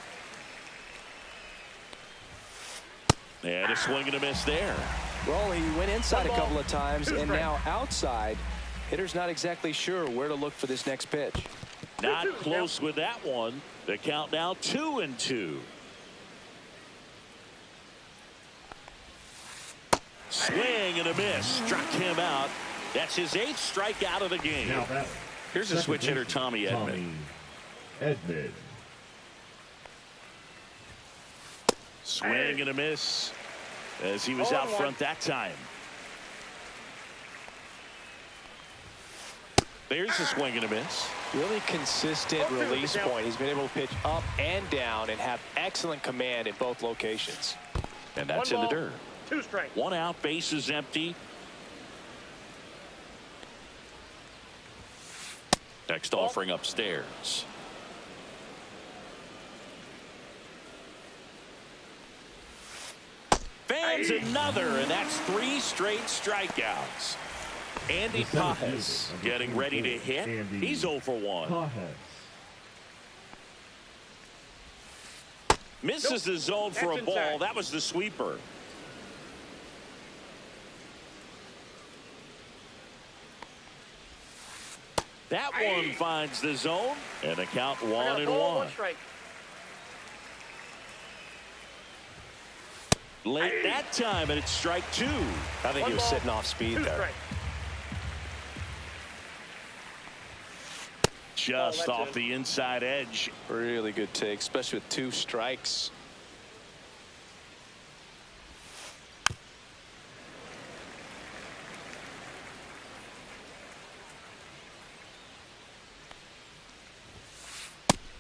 And a swing and a miss there. Well, he went inside a couple of times and now outside. Hitter's not exactly sure where to look for this next pitch. Not close with that one. The count now 2-2. Swing and a miss, struck him out. That's his 8th strikeout of the game. Here's a switch hitter, Tommy Edman. Swing and a miss as he was out front that time. There's a swing and a miss. Really consistent release point. He's been able to pitch up and down and have excellent command in both locations. And that's in the dirt. 2 strikes. 1 out, base is empty. Next offering upstairs. Fans another, and that's 3 straight strikeouts. Andy Pajes getting ready to hit. He's 0 for 1. Misses the zone for a ball. That was the sweeper. That one finds the zone, and the count 1-1. Late that time, and it's strike 2. I think he was sitting off speed there. Just off the inside edge. Really good take, especially with 2 strikes.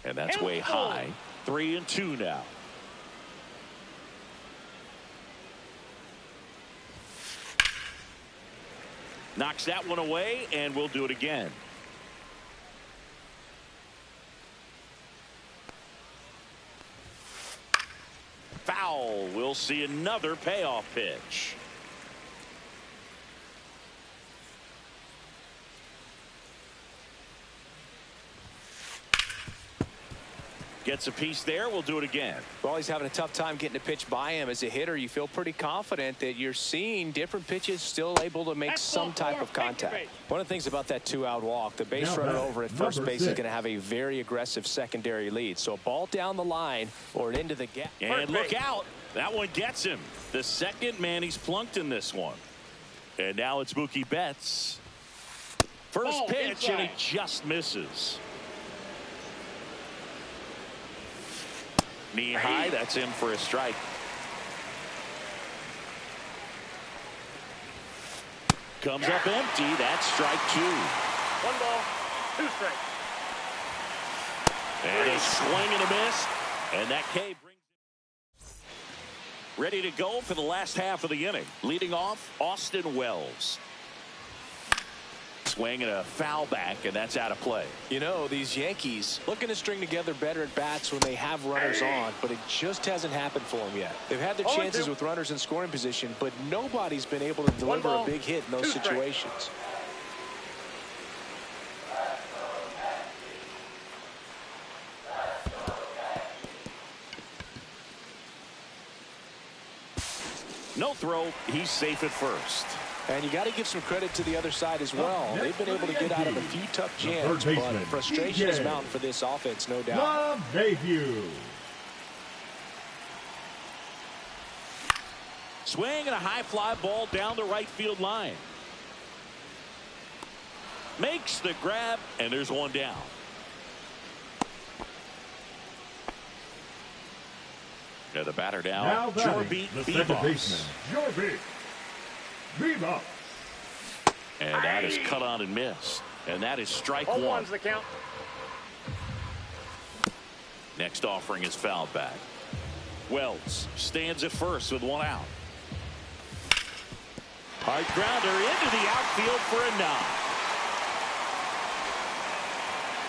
And that's way high. 3-2 now. Knocks that one away, and we'll do it again. Foul. We'll see another payoff pitch. Gets a piece there. We'll do it again. Well, he's having a tough time getting a pitch by him. As a hitter, you feel pretty confident that you're seeing different pitches still able to make some type of contact. One of the things about that 2-out walk, the base runner over at first base is going to have a very aggressive secondary lead. So a ball down the line or into the gap. And look out. That one gets him. The second man he's plunked in this one. And now it's Mookie Betts. First pitch, and he just misses. Knee high, that's in for a strike. Comes up empty, that's strike 2. 1 ball, 2 strikes. And a swing and a miss, and that K brings it. Ready to go for the last half of the inning. Leading off, Austin Wells. Swing and a foul back, and that's out of play. You know, these Yankees looking to string together better at bats when they have runners on, but it just hasn't happened for them yet. They've had their chances with runners in scoring position, but nobody's been able to deliver a big hit in those situations. No throw. He's safe at first. And you got to give some credit to the other side as well. They've been able to get out of a few tough jams, but frustration is mounting for this offense, no doubt. Mlb. Swing and a high fly ball down the right field line. Makes the grab, and there's one down. Yeah, the batter now Mlb, the second baseman, Mlb. Viva. And that is cut on and missed. And that is strike All one. one's the count. Next offering is fouled back. Wells stands at first with one out. Hard grounder into the outfield for a knock.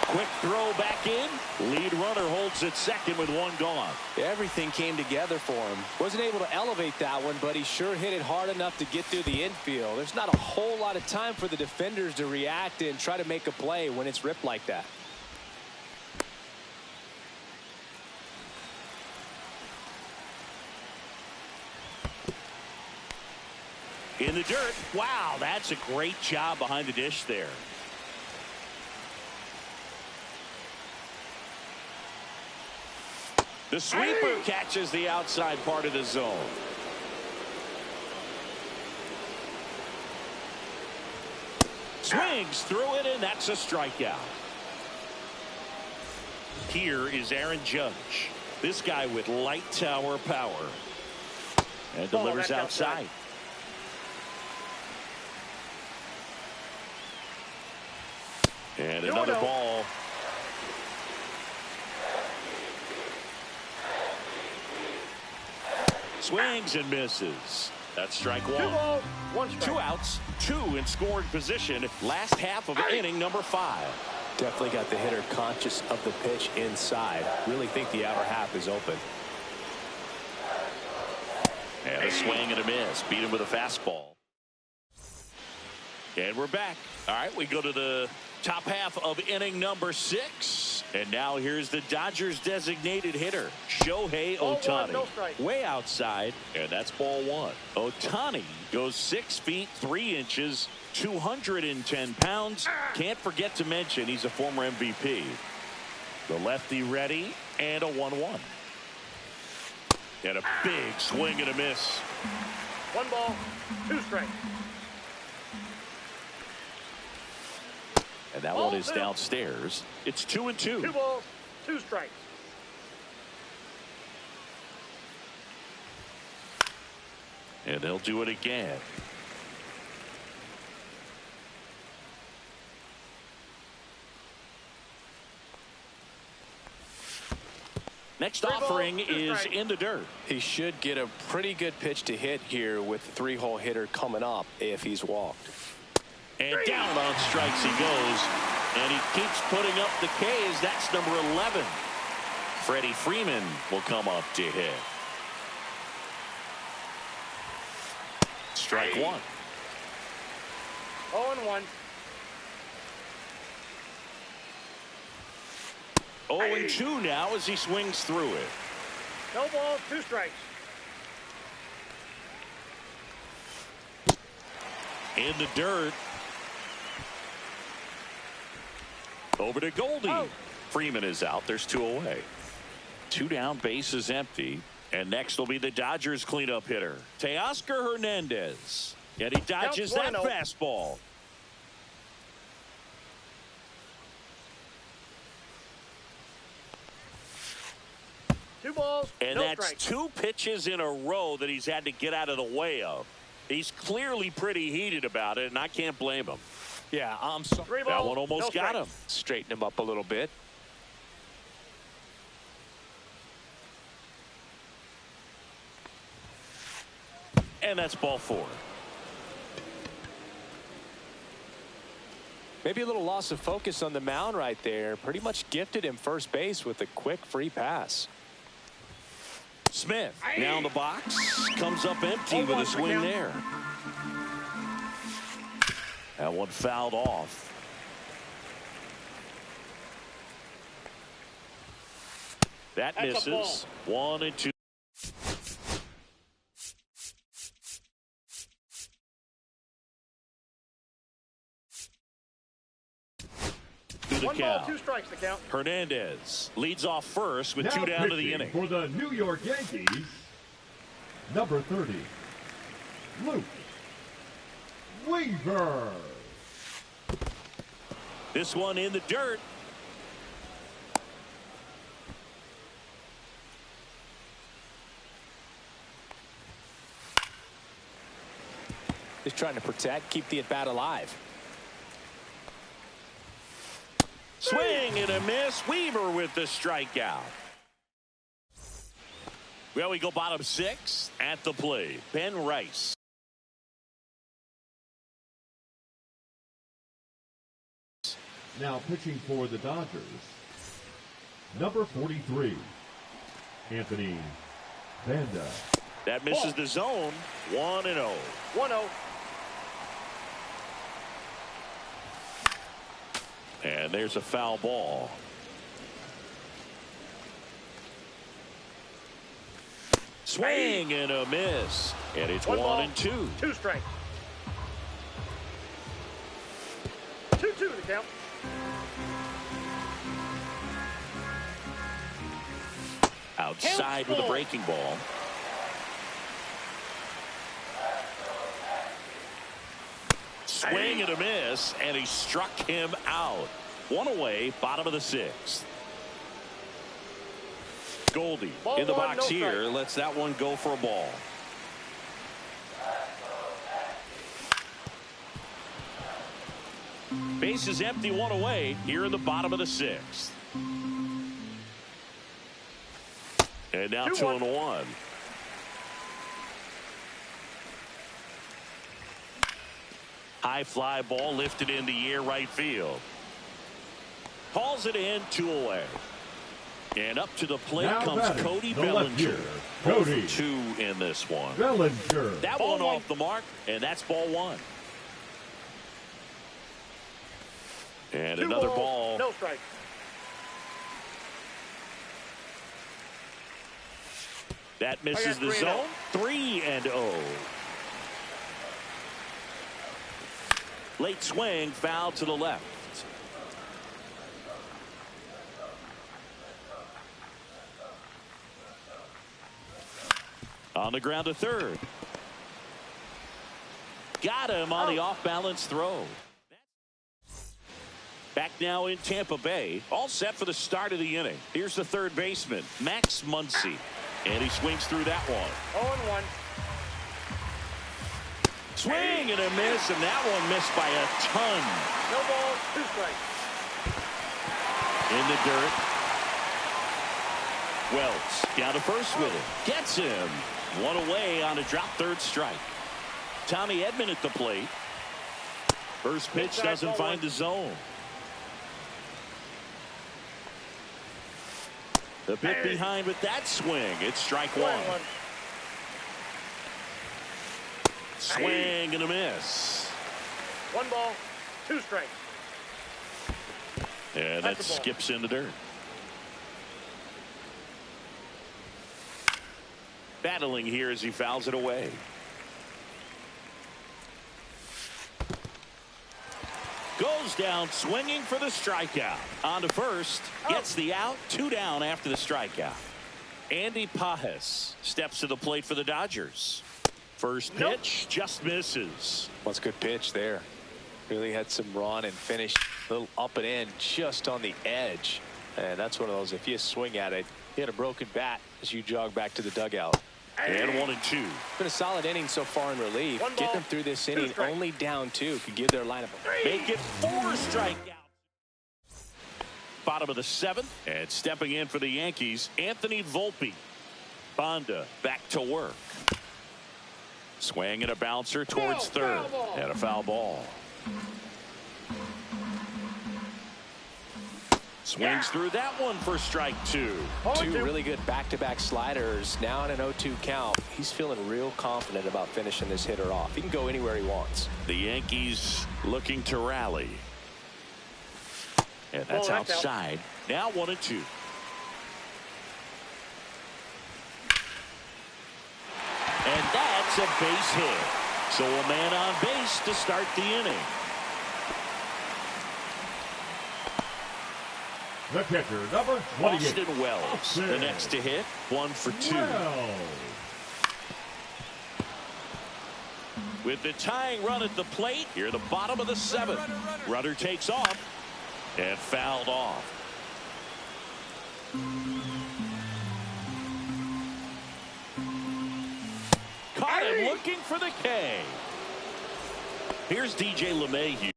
Quick throw back in. Lead runner holds at second with one gone. Everything came together for him. Wasn't able to elevate that one, but he sure hit it hard enough to get through the infield. There's not a whole lot of time for the defenders to react and try to make a play when it's ripped like that. In the dirt. Wow, that's a great job behind the dish there. The sweeper catches the outside part of the zone. Swings through it, and that's a strikeout. Here is Aaron Judge. This guy with light tower power. And delivers outside. And another ball. Swings and misses. That's strike one. 2 balls, 1 strike. 2 outs, 2 in scoring position. Last half of inning number 5. Definitely got the hitter conscious of the pitch inside. Really think the outer half is open. And a swing and a miss. Beat him with a fastball. And we're back. All right, we go to the top half of inning number 6. And now here's the Dodgers designated hitter, Shohei Ohtani. No strike. Way outside, and that's ball 1. Ohtani goes 6 feet 3 inches, 210 pounds. Can't forget to mention he's a former MVP. The lefty ready, and a 1-1. And a big swing and a miss. 1 ball, 2 strikes. And that one is downstairs. It's 2-2. 2 balls, 2 strikes. And they'll do it again. Next offering is in the dirt. He should get a pretty good pitch to hit here with the 3-hole hitter coming up if he's walked. And down on strikes he goes. And he keeps putting up the Ks. That's number 11. Freddie Freeman will come up to hit. Strike 1. 0-1. 0-2 now as he swings through it. No balls, 2 strikes. In the dirt. Over to Goldie. Oh. Freeman is out. There's 2 away. 2 down, base is empty. And next will be the Dodgers cleanup hitter, Teoscar Hernandez. And he dodges that fastball. Two balls, and no that's strikes. 2 pitches in a row that he's had to get out of the way of. He's clearly pretty heated about it, and I can't blame him. Yeah, I'm sorry. That one almost got him. Straighten him up a little bit. And that's ball 4. Maybe a little loss of focus on the mound right there. Pretty much gifted him first base with a quick free pass. Smith now in the box. Comes up empty with a swing there. That one fouled off. That misses. 1-2. strikes to count. Hernandez leads off first with Now 2 down to the pitching inning. for the New York Yankees, number 30, Luke Weaver. This one in the dirt. Just trying to protect, keep the at-bat alive. Swing and a miss. Weaver with the strikeout. Well, we go bottom 6 at the plate. Ben Rice. Now pitching for the Dodgers, number 43, Anthony Banda. That misses the zone. 1-0. 1-0. And there's a foul ball. Swing and a miss. And it's 1-2. 2 strikes. 2-2 to count. Outside with a breaking ball. Swing and a miss, and he struck him out. 1 away, bottom of the 6th. Goldie Ball in the one, box no here, strike. lets that one go for a ball. Base is empty, 1 away here in the bottom of the 6th. And now 2-1. High fly ball lifted in the air, right field. Hauls it in, 2 away. And up to the plate Now comes batting, Cody the left Bellinger. fielder, Cody 0 for 2 in this one. Bellinger. That Ball one one. off the mark, and that's ball 1. And 2 another balls, ball. no strikes. That misses the 3-0. zone. 3-0. Late swing, foul to the left. On the ground to third. Got him on the off-balance throw. Back now in Tampa Bay. All set for the start of the inning. Here's the third baseman, Max Muncy. And he swings through that one. 0-1. Swing and a miss, and that one missed by a ton. No balls, 2 strikes. In the dirt. Wells down to first with it. Gets him. 1 away on a drop, third strike. Tommy Edman at the plate. First pitch doesn't find the zone. The bit behind with that swing. It's strike 1. 1-1. Swing and a miss. 1 ball, 2 strikes. And that That's the ball. skips in the dirt. Battling here as he fouls it away. Goes down swinging for the strikeout. On to first. Gets the out. 2 down after the strikeout. Andy Pajes steps to the plate for the Dodgers. First pitch just misses. What's a good pitch there. Really had some run and finish. A little up and in just on the edge. And that's one of those, if you swing at it, you hit a broken bat as you jog back to the dugout. And 1-2. Been a solid inning so far in relief. 1 ball, Get them through this 2 inning strikes. only down 2 could give their lineup a Make it 4 strikeouts. Bottom of the 7th. And stepping in for the Yankees, Anthony Volpe. Banda back to work. Swing and a bouncer towards third. And a foul ball. Swings through that one for strike 2. 2 really good back-to-back sliders. Now in an 0-2 count. He's feeling real confident about finishing this hitter off. He can go anywhere he wants. The Yankees looking to rally. And that's outside. Now 1-2. And that's a base hit. So a man on base to start the inning. The catcher, number 28. Austin Wells, the next to hit, 1 for 2. Wells. With the tying run at the plate, here at the bottom of the 7th. Runner takes off and fouled off. Caught him looking for the K. Here's DJ LeMahieu.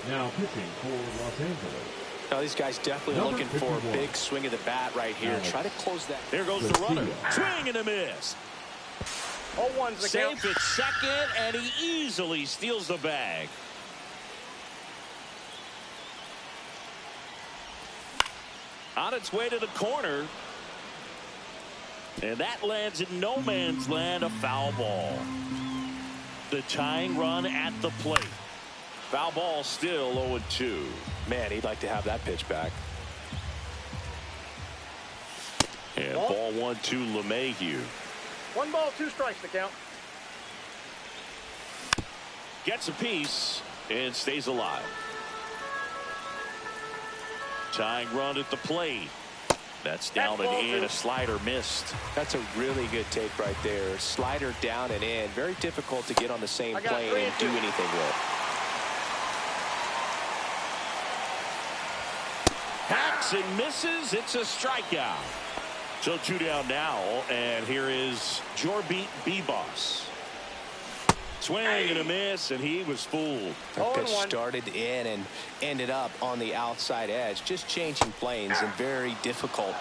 Now pitching for Los Angeles. Now these guys definitely Number looking for a 51. big swing of the bat right here. Try to close that. There goes the runner. Swing and a miss. 0-1's the count. Safe at second, and he easily steals the bag. On its way to the corner. And that lands in no man's land, a foul ball. The tying run at the plate. Foul ball still 0-2. Man, he'd like to have that pitch back. And ball 1 to LeMahieu. 1 ball, 2 strikes the count. Gets a piece and stays alive. Tying run at the plate. That's down and in. A slider missed. That's a really good take right there. Slider down and in. Very difficult to get on the same plane and do anything with. Hacks and misses. It's a strikeout. So 2 down now, and here is Jorbit Bebos. Swing and a miss, and he was fooled. That pitch started in and ended up on the outside edge. Just changing planes and very difficult,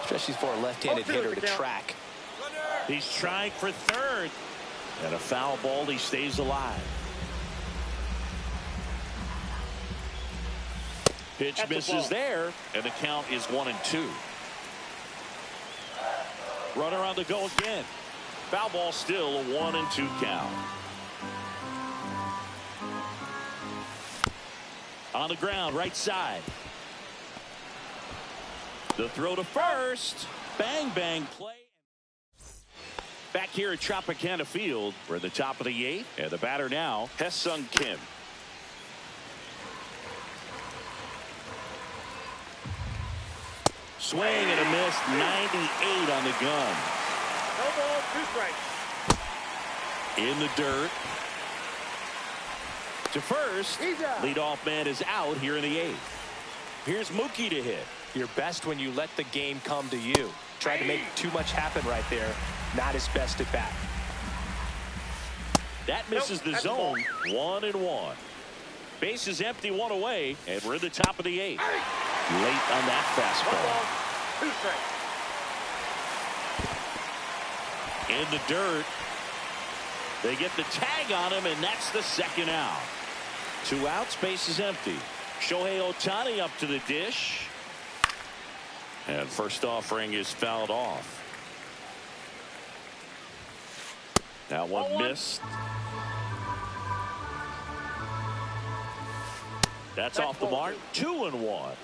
especially for a left-handed hitter to track. He's trying for third. And a foul ball. He stays alive. Pitch misses there, and the count is 1-2. Runner on the go again. Foul ball still a 1-2 count. On the ground, right side. The throw to first. Bang, bang play. Back here at Tropicana Field, we're at the top of the 8th. And the batter now, Hesung Kim. Swing and a miss, 98 on the gun. No ball, 2 strikes. In the dirt. To first. Leadoff man is out here in the 8th. Here's Mookie to hit. You're best when you let the game come to you. Tried to make too much happen right there. Not his best at bat. That misses the zone. 1-1. Base is empty, 1 away, and we're in the top of the 8th. Late on that 1 ball, 2 strikes. fastball. In the dirt. They get the tag on him, and that's the 2nd out. 2 outs, base is empty. Shohei Ohtani up to the dish. And first offering is fouled off. That one missed. That's off the mark. 2-1.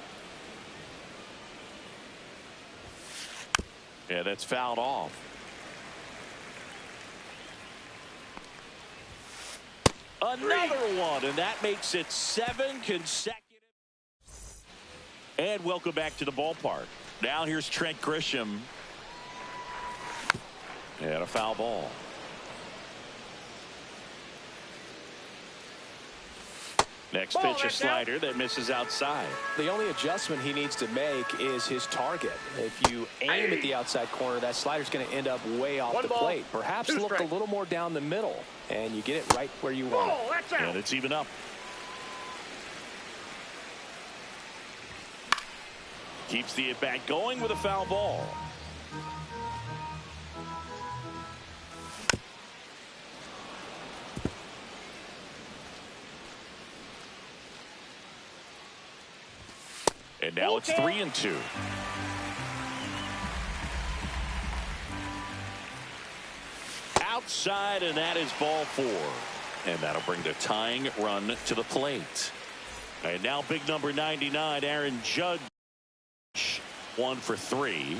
Yeah, that's fouled off. Another one, and that makes it 7 consecutive. And welcome back to the ballpark. Now here's Trent Grisham. And a foul ball. Next pitch, a slider that misses outside. The only adjustment he needs to make is his target. If you aim at the outside corner, that slider's going to end up way off the plate. Perhaps look a little more down the middle, and you get it right where you want it. And it's even up. Keeps the at-bat going with a foul ball. And now it's 3-2. Outside, and that is ball 4. And that'll bring the tying run to the plate. And now big number 99, Aaron Judge, 1 for 3.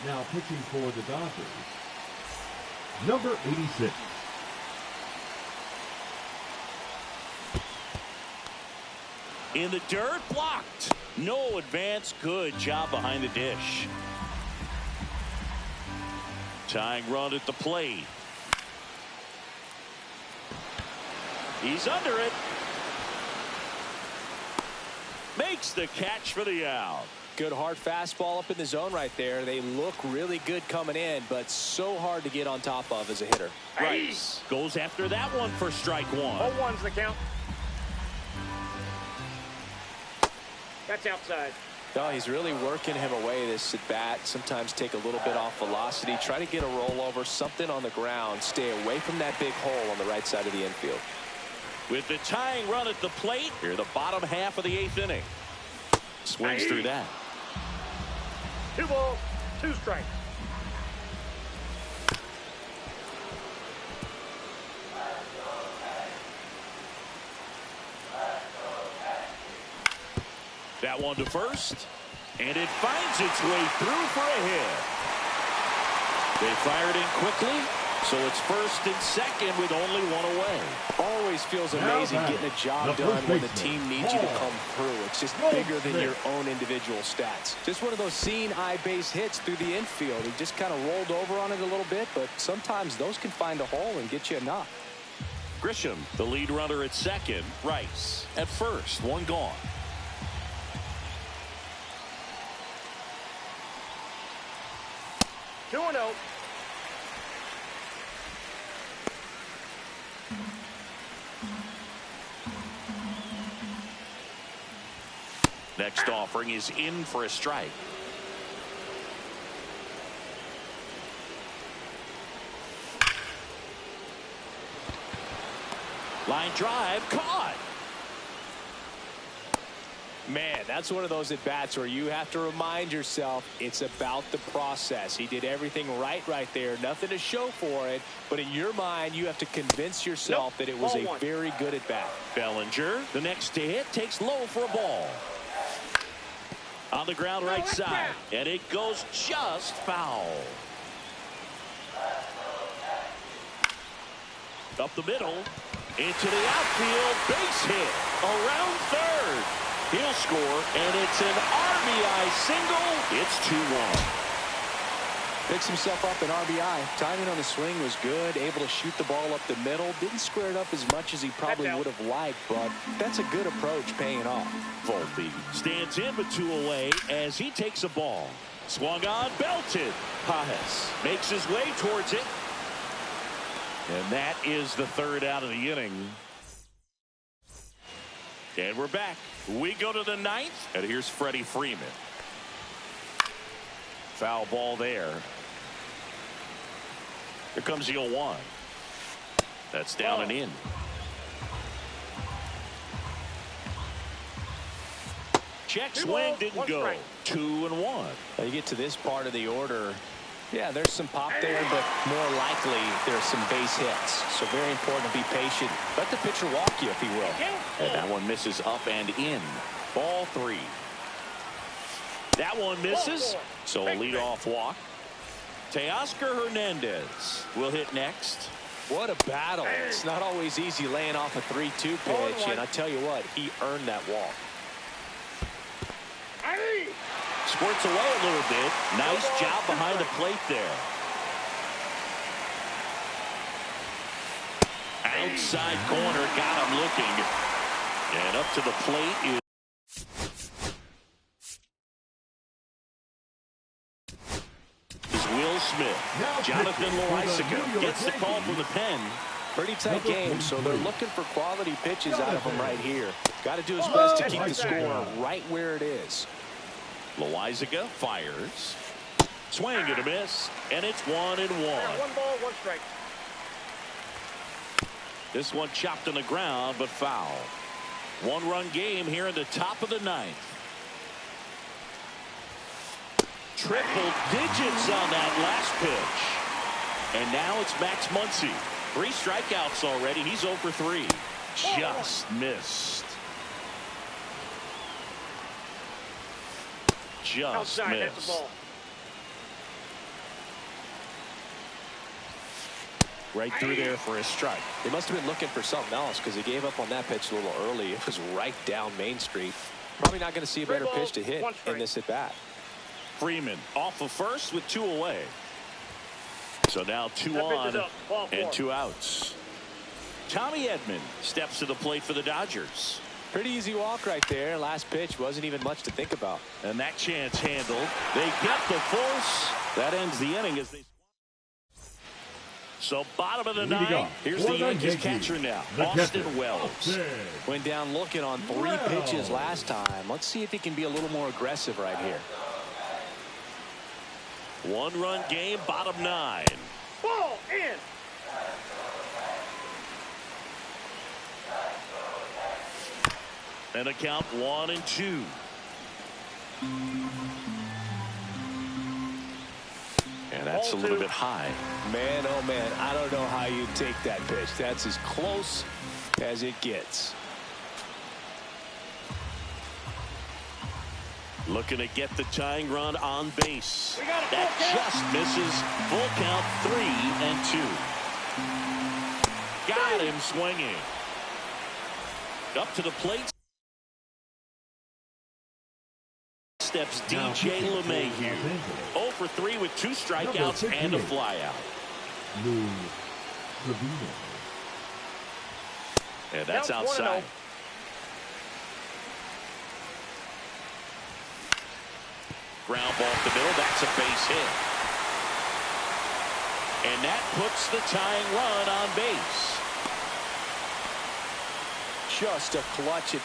Now pitching for the Dodgers, number 86. In the dirt, blocked. No advance. Good job behind the dish. Tying run at the plate. He's under it. Makes the catch for the out. Good hard fastball up in the zone right there. They look really good coming in, but so hard to get on top of as a hitter. Rice goes after that one for strike one. 0-1's the count. That's outside. No, he's really working him away this at bat. Sometimes take a little bit off velocity. Try to get a rollover, something on the ground. Stay away from that big hole on the right side of the infield. With the tying run at the plate, here the bottom half of the 8th inning. Swings through that. 2 balls, 2 strikes. That one to first, and it finds its way through for a hit. They fired in quickly, so it's first and second with only one away. Always feels amazing getting a job done when the team needs you to come through. It's just bigger than your own individual stats. Just one of those seeing eye base hits through the infield. He just kind of rolled over on it a little bit, but sometimes those can find a hole and get you a knock. Grisham, the lead runner at second. Rice at first, one gone. Two and 0. Next offering is in for a strike. Line drive, caught. Man, that's one of those at-bats where you have to remind yourself it's about the process. He did everything right there. Nothing to show for it. But in your mind, you have to convince yourself that it was a very good at-bat. Bellinger, the next to hit, takes low for a ball. On the ground right side. And it goes just foul. Up the middle. Into the outfield. Base hit. Around third. He'll score, and it's an RBI single. It's 2-1. Picks himself up an RBI. Timing on the swing was good. Able to shoot the ball up the middle. Didn't square it up as much as he probably would have liked, but that's a good approach paying off. Volpe stands in with 2 away as he takes a ball. Swung on, belted. Pajes makes his way towards it. And that is the 3rd out of the inning. And we're back. We go to the 9th, and here's Freddie Freeman. Foul ball there. Here comes the 0-1. That's down and in. Check swing didn't go. 2-1. You get to this part of the order. Yeah, there's some pop there, but more likely there's some base hits. So very important to be patient. Let the pitcher walk you, if he will. And that one misses up and in. Ball 3. That one misses. So a leadoff walk. Teoscar Hernandez will hit next. What a battle. It's not always easy laying off a 3-2 pitch, and I tell you what, he earned that walk. Squirts away a little bit. Nice job behind the plate there. Outside corner, got him looking. And up to the plate is Will Smith. Jonathan Loaizaga gets the call from the pen. Pretty tight game, so they're looking for quality pitches out of him right here. Got to do his best to keep the score right where it is. Loaizaga fires. Swing and a miss, and it's 1-1. 1 ball, 1 strike. This one chopped on the ground, but foul. 1-run game here in the top of the 9th. Triple digits on that last pitch. And now it's Max Muncy. 3 strikeouts already. He's 0 for 3. Just missed. Just outside, missed. that's the ball. Right through there for a strike. They must have been looking for something else because he gave up on that pitch a little early. It was right down Main Street. Probably not going to see a better pitch to hit in this at bat. Freeman off of first with 2 away. So now 2 on and 2 outs. Tommy Edman steps to the plate for the Dodgers. Pretty easy walk right there. Last pitch wasn't even much to think about. And that chance handled. They get the force. That ends the inning as they. So bottom of the ninth. Here's the Yankees catcher now, Austin Wells. Went down looking on 3 pitches last time. Let's see if he can be a little more aggressive right here. 1-run game, bottom 9. Ball in. And a count 1-2. And that's a little bit high. Man, oh man, I don't know how you take that pitch. That's as close as it gets. Looking to get the tying run on base. That just misses. Full count, 3-2. Got him swinging. Up to the plate. Steps DJ LeMahieu. 0 for 3 with 2 strikeouts and a flyout. And that's outside. Ground ball up the middle. That's a base hit. And that puts the tying run on base. Just a clutch at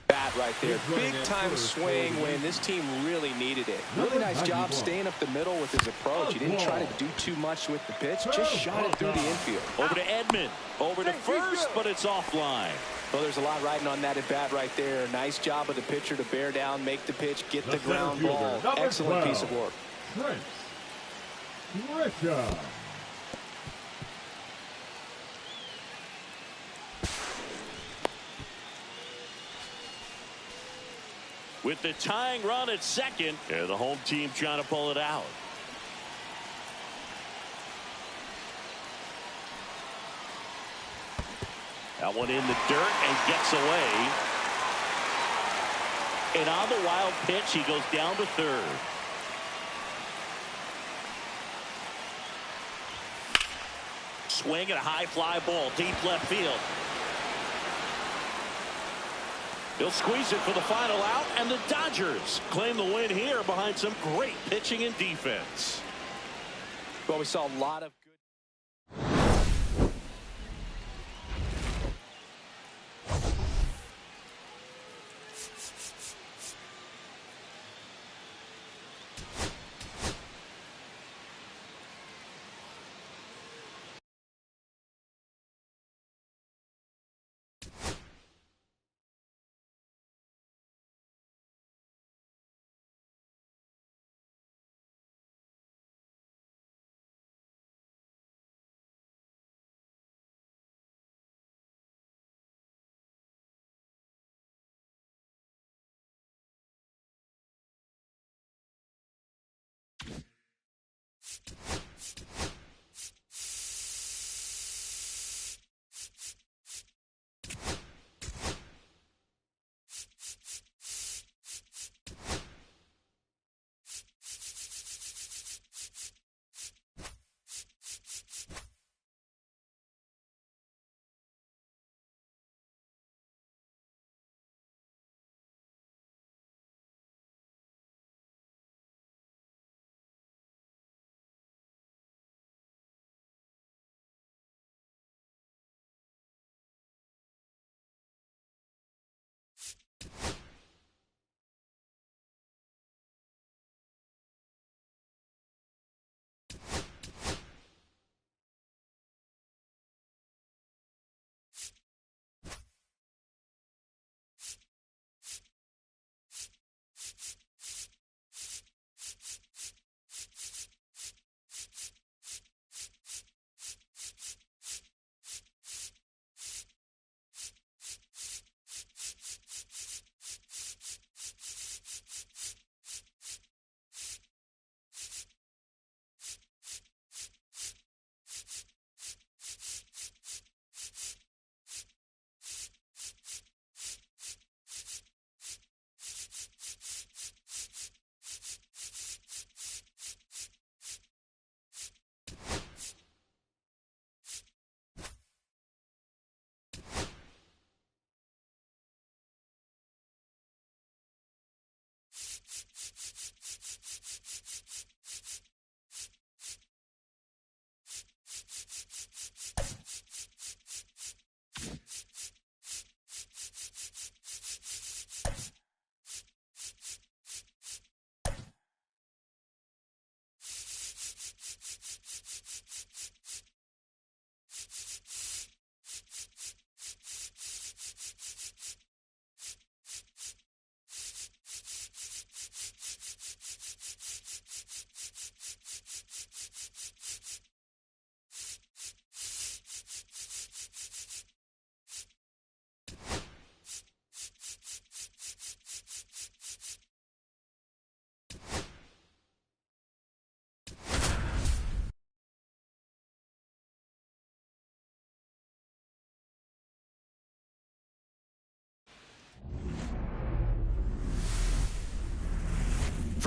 bat right there. Big time swing when this team really needed it. Really nice job staying up the middle with his approach. He didn't try to do too much with the pitch. Just shot it through the infield. Over to Edman. Over to first, but it's offline. Well, there's a lot riding on that at bat right there. Nice job of the pitcher to bear down, make the pitch, get the ground ball. Excellent piece of work. With the tying run at second, and the home team trying to pull it out. That one in the dirt and gets away. And on the wild pitch, he goes down to third. Swing and a high fly ball, deep left field. He'll squeeze it for the final out, and the Dodgers claim the win here behind some great pitching and defense. Well, we saw a lot of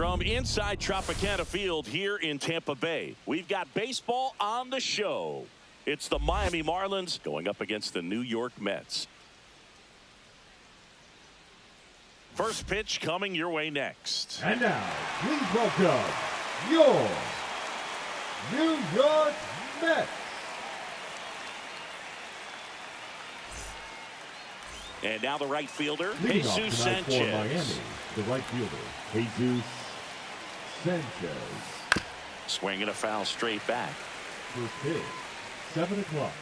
From inside Tropicana Field here in Tampa Bay, we've got baseball on the show. It's the Miami Marlins going up against the New York Mets. First pitch coming your way next. And now, please welcome your New York Mets. And now the right fielder, Leading off Jesus tonight for Sanchez. Miami, the right fielder, Jesus Sanchez. Swinging a foul straight back. First pitch, 7 o'clock.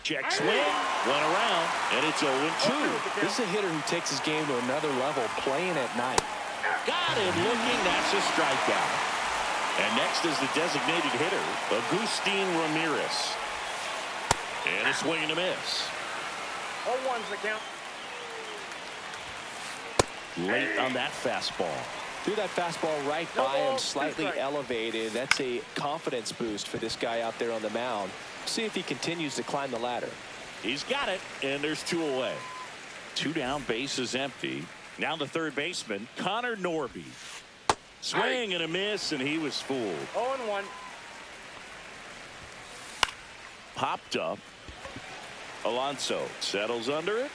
Check swing, went around, and it's 0-2. This is a hitter who takes his game to another level, playing at night. Got him looking, that's a strikeout. And next is the designated hitter, Agustin Ramirez. And a swing and a miss. 0-1's the count. Late on that fastball. Threw that fastball right by him, slightly elevated. That's a confidence boost for this guy out there on the mound. See if he continues to climb the ladder. He's got it, and there's 2 away. 2 down, base is empty. Now the third baseman, Connor Norby. Swing and a miss, and he was fooled. 0-1. Popped up. Alonso settles under it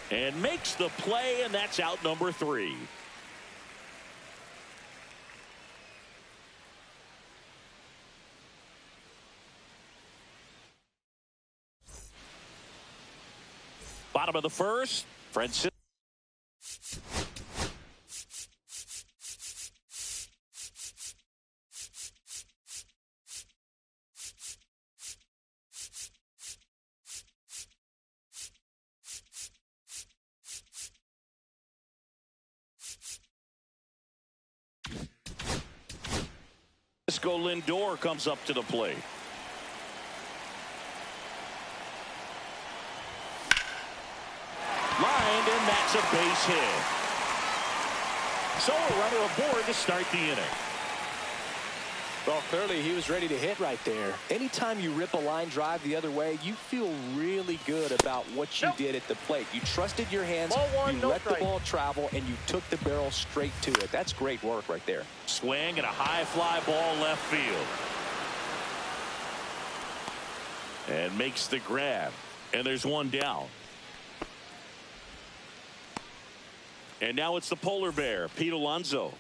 and makes the play, and that's out number 3. Bottom of the first, Francisco. Lindor comes up to the plate. Lined, and that's a base hit. So a runner aboard to start the inning. Well, clearly he was ready to hit right there. Anytime you rip a line drive the other way, you feel really good about what you did at the plate. You trusted your hands, you let the ball travel, and you took the barrel straight to it. That's great work right there. Swing and a high fly ball left field. And makes the grab. And there's 1 down. And now it's the polar bear, Pete Alonso.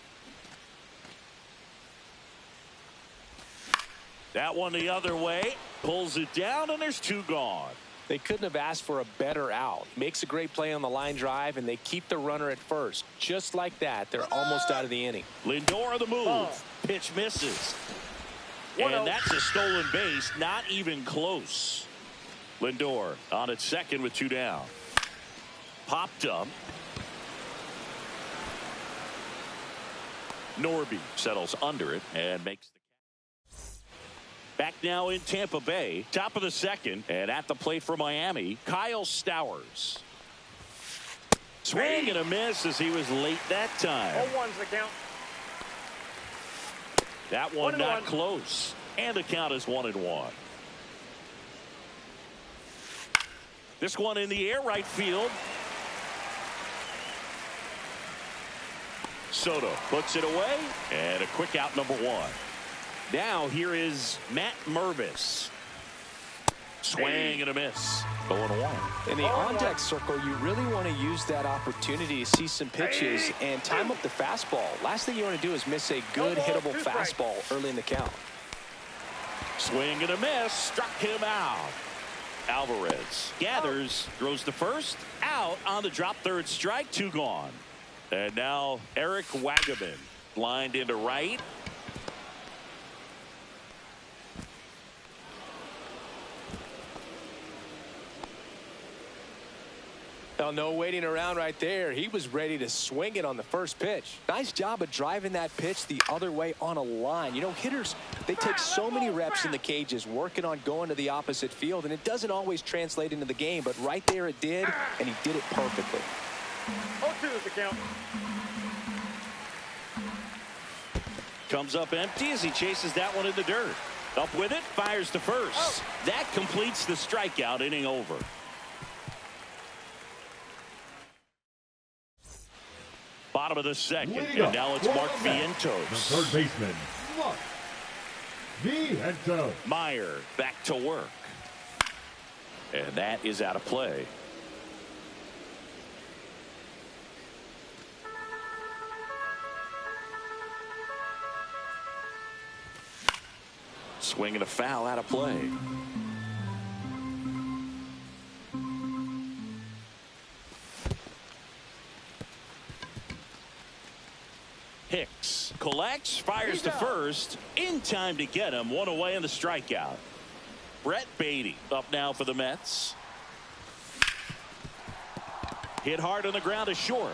That one the other way, pulls it down, and there's 2 gone. They couldn't have asked for a better out. Makes a great play on the line drive, and they keep the runner at first. Just like that, they're almost out of the inning. Lindor the move. Pitch misses. And that's a stolen base, not even close. Lindor on at second with 2 down. Popped up. Norby settles under it and makes the back now in Tampa Bay, top of the second, and at the plate for Miami, Kyle Stowers. Swing and a miss as he was late that time. 0-1's the count. That one not close, and the count is 1-1. This one in the air, right field. Soto puts it away, and a quick out, number 1. Now here is Matt Mervis. Swing and a miss. 0-1. In the on-deck circle, you really want to use that opportunity to see some pitches and time up the fastball. Last thing you want to do is miss a good hittable fastball early in the count. Swing and a miss. Struck him out. Alvarez gathers, throws to first, out on the drop, third strike, 2 gone. And now Eric Wagaman lined into right. Well, no waiting around right there. He was ready to swing it on the first pitch. Nice job of driving that pitch the other way on a line. You know, hitters, they take so many reps in the cages working on going to the opposite field, and it doesn't always translate into the game, but right there it did, and he did it perfectly. 0-2 is the count. Comes up empty as he chases that one in the dirt. Up with it, fires to first. That completes the strikeout, inning over. bottom of the second. Leading And now it's up Mark for the Mets, Vientos. the third baseman, Mark Vientos. Meyer back to work. And that is out of play. Swing and a foul, out of play. Hicks collects, fires to first. In time to get him. One away in the strikeout. Brett Beatty up now for the Mets. Hit hard on the ground to short.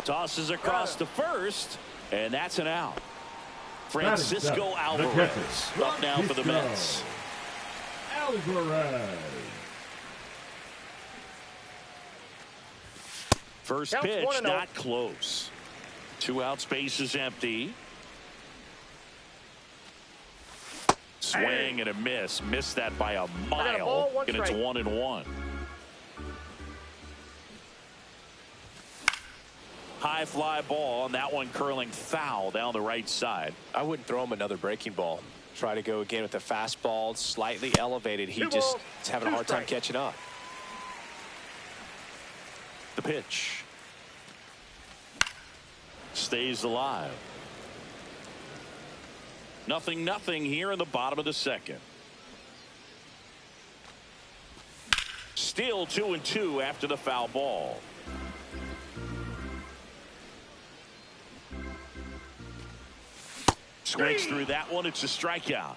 Tosses across to first. And that's an out. Francisco Alvarez up now for the Mets. Alvarez. First Counts pitch 1-0. not close. 2 out, space is empty. Swing and a miss. Missed that by a mile. ball, 1 And it's strike. 1-1. High fly ball, and that one curling foul down the right side. I wouldn't throw him another breaking ball. Try to go again with the fastball, slightly elevated. He just is having a hard time catching up. The pitch. Stays alive. 0-0 here in the bottom of the second. Still 2-2 after the foul ball. Swings through that one. It's a strikeout.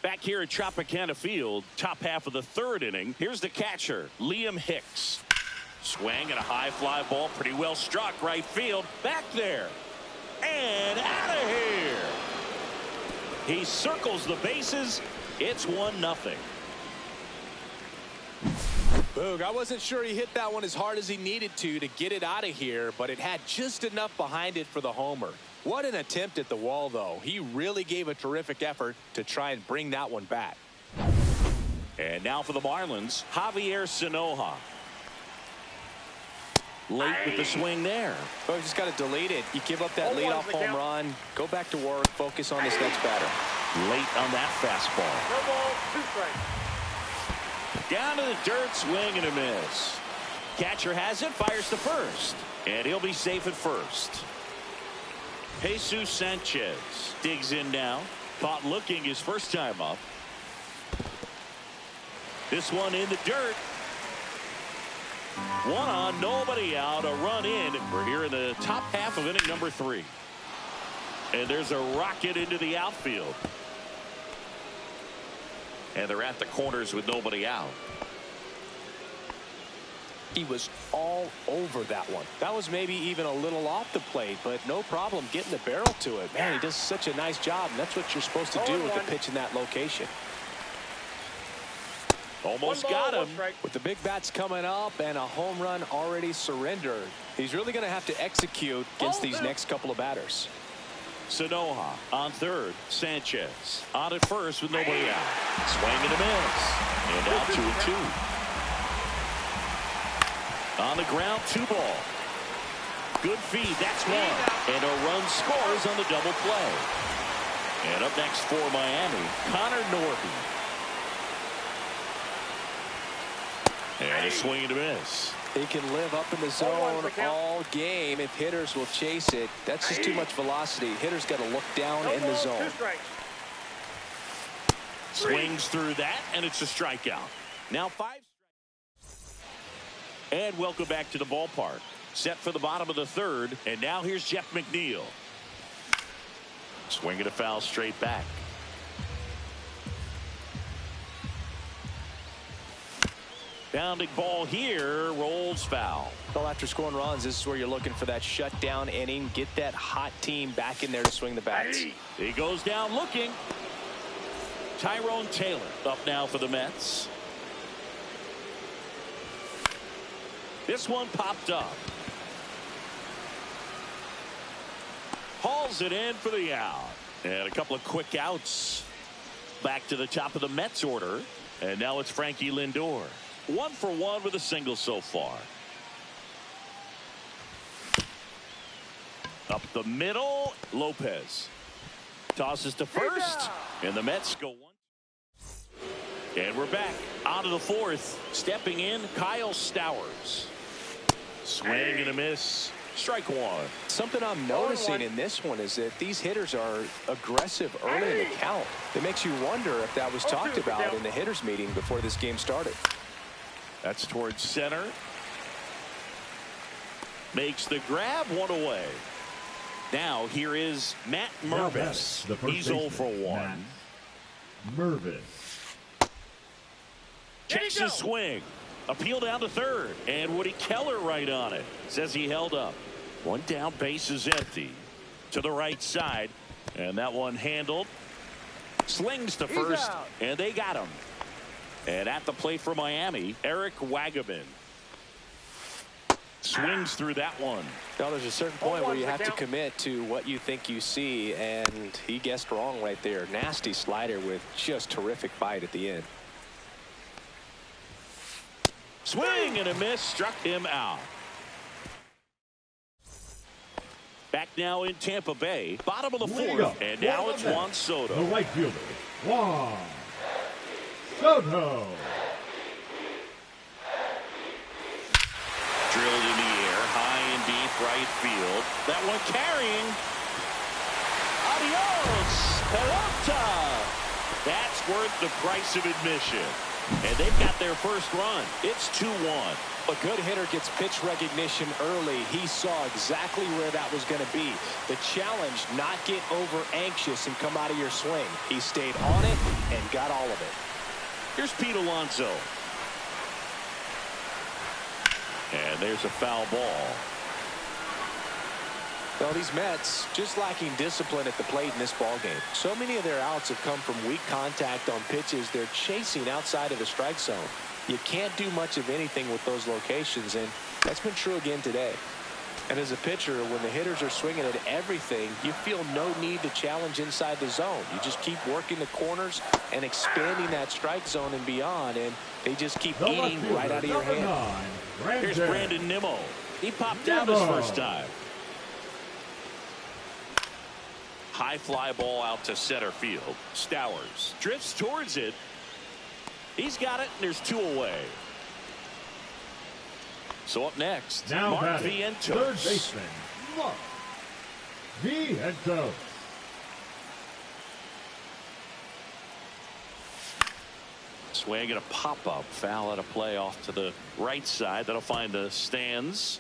Back here at Tropicana Field, top half of the third inning. Here's the catcher, Liam Hicks. Swing and a high fly ball, pretty well struck right field. Back there. And out of here. He circles the bases. It's 1-0. Boog, I wasn't sure he hit that one as hard as he needed to get it out of here, but it had just enough behind it for the homer. What an attempt at the wall, though. He really gave a terrific effort to try and bring that one back. And now for the Marlins, Javier Sanoja. Late with the swing there. Boog, just got to delete it. You give up that leadoff home run, go back to work, focus on this next batter. Late on that fastball. No ball, 2 strikes. Down to the dirt, swing and a miss. Catcher has it, fires to first. And he'll be safe at first. Jesus Sanchez digs in now. Caught looking his first time up. This one in the dirt. 1 on, nobody out, a run in. We're here in the top half of inning number 3. And there's a rocket into the outfield. And they're at the corners with nobody out. He was all over that one. That was maybe even a little off the plate, but no problem getting the barrel to it. Man, he does such a nice job, and that's what you're supposed to do with the pitch in that location. Almost got him. With the big bats coming up and a home run already surrendered, he's really going to have to execute against these next couple of batters. Sanoja on third. Sanchez on at first with nobody out. Swing and a miss. And now 2-2. On the ground, 2 ball. Good feed, that's 1. And a run scores on the double play. And up next for Miami, Connor Norby. And a swing and a miss. He can live up in the zone all game if hitters will chase it. That's just too much velocity. Hitters got to look down in the zone. 2 strikes. Swings through that, and it's a strikeout. Now 5 strikes. And welcome back to the ballpark. Set for the bottom of the third, and now here's Jeff McNeil. Swing and a foul straight back. Bounding ball here, rolls foul. Well, after scoring runs, this is where you're looking for that shutdown inning. Get that hot team back in there to swing the bats. He goes down looking. Tyrone Taylor up now for the Mets. This one popped up. Hauls it in for the out. And a couple of quick outs. Back to the top of the Mets order. And now it's Frankie Lindor. 1 for 1 with a single so far. Up the middle, Lopez tosses to first, and the Mets go one. And we're back out of the fourth. Stepping in, Kyle Stowers. Swing and a miss. Strike one. Something I'm noticing in this one is that these hitters are aggressive early in the count. It makes you wonder if that was talked about in the hitters meeting before this game started. That's towards center. Makes the grab, one away. Now here is Matt Mervis. He's 0 for 1. Mervis. Checks his swing. Appeal down to third. And Woody Keller right on it. Says he held up. One down, base is empty. To the right side. And that one handled. Slings to first. And they got him. And at the plate for Miami, Eric Wagaman. Swings through that one. Now there's a certain point where you have to commit to what you think you see, and he guessed wrong right there. Nasty slider with just terrific bite at the end. Swing and a miss, struck him out. Back now in Tampa Bay, bottom of the fourth, and now it's Juan Soto. The right fielder, Juan Soto. Drilled in the air, high and deep right field. That one carrying. Adios, pelota. That's worth the price of admission. And they've got their first run. It's 2-1. A good hitter gets pitch recognition early. He saw exactly where that was going to be. The challenge, not get over anxious and come out of your swing. He stayed on it and got all of it. Here's Pete Alonso. And there's a foul ball. Well, these Mets just lacking discipline at the plate in this ball game. So many of their outs have come from weak contact on pitches they're chasing outside of the strike zone. You can't do much of anything with those locations, and that's been true again today. And as a pitcher, when the hitters are swinging at everything, you feel no need to challenge inside the zone. You just keep working the corners and expanding that strike zone and beyond, and they just keep eating right out of your hand. Here's Brandon Nimmo. He popped down his first time. High fly ball out to center field. Stowers drifts towards it. He's got it, and there's 2 away. So up next, now Mark Vientos. Third baseman, Mark Vientos. Swing and a pop-up. Foul at a play off to the right side. That'll find the stands.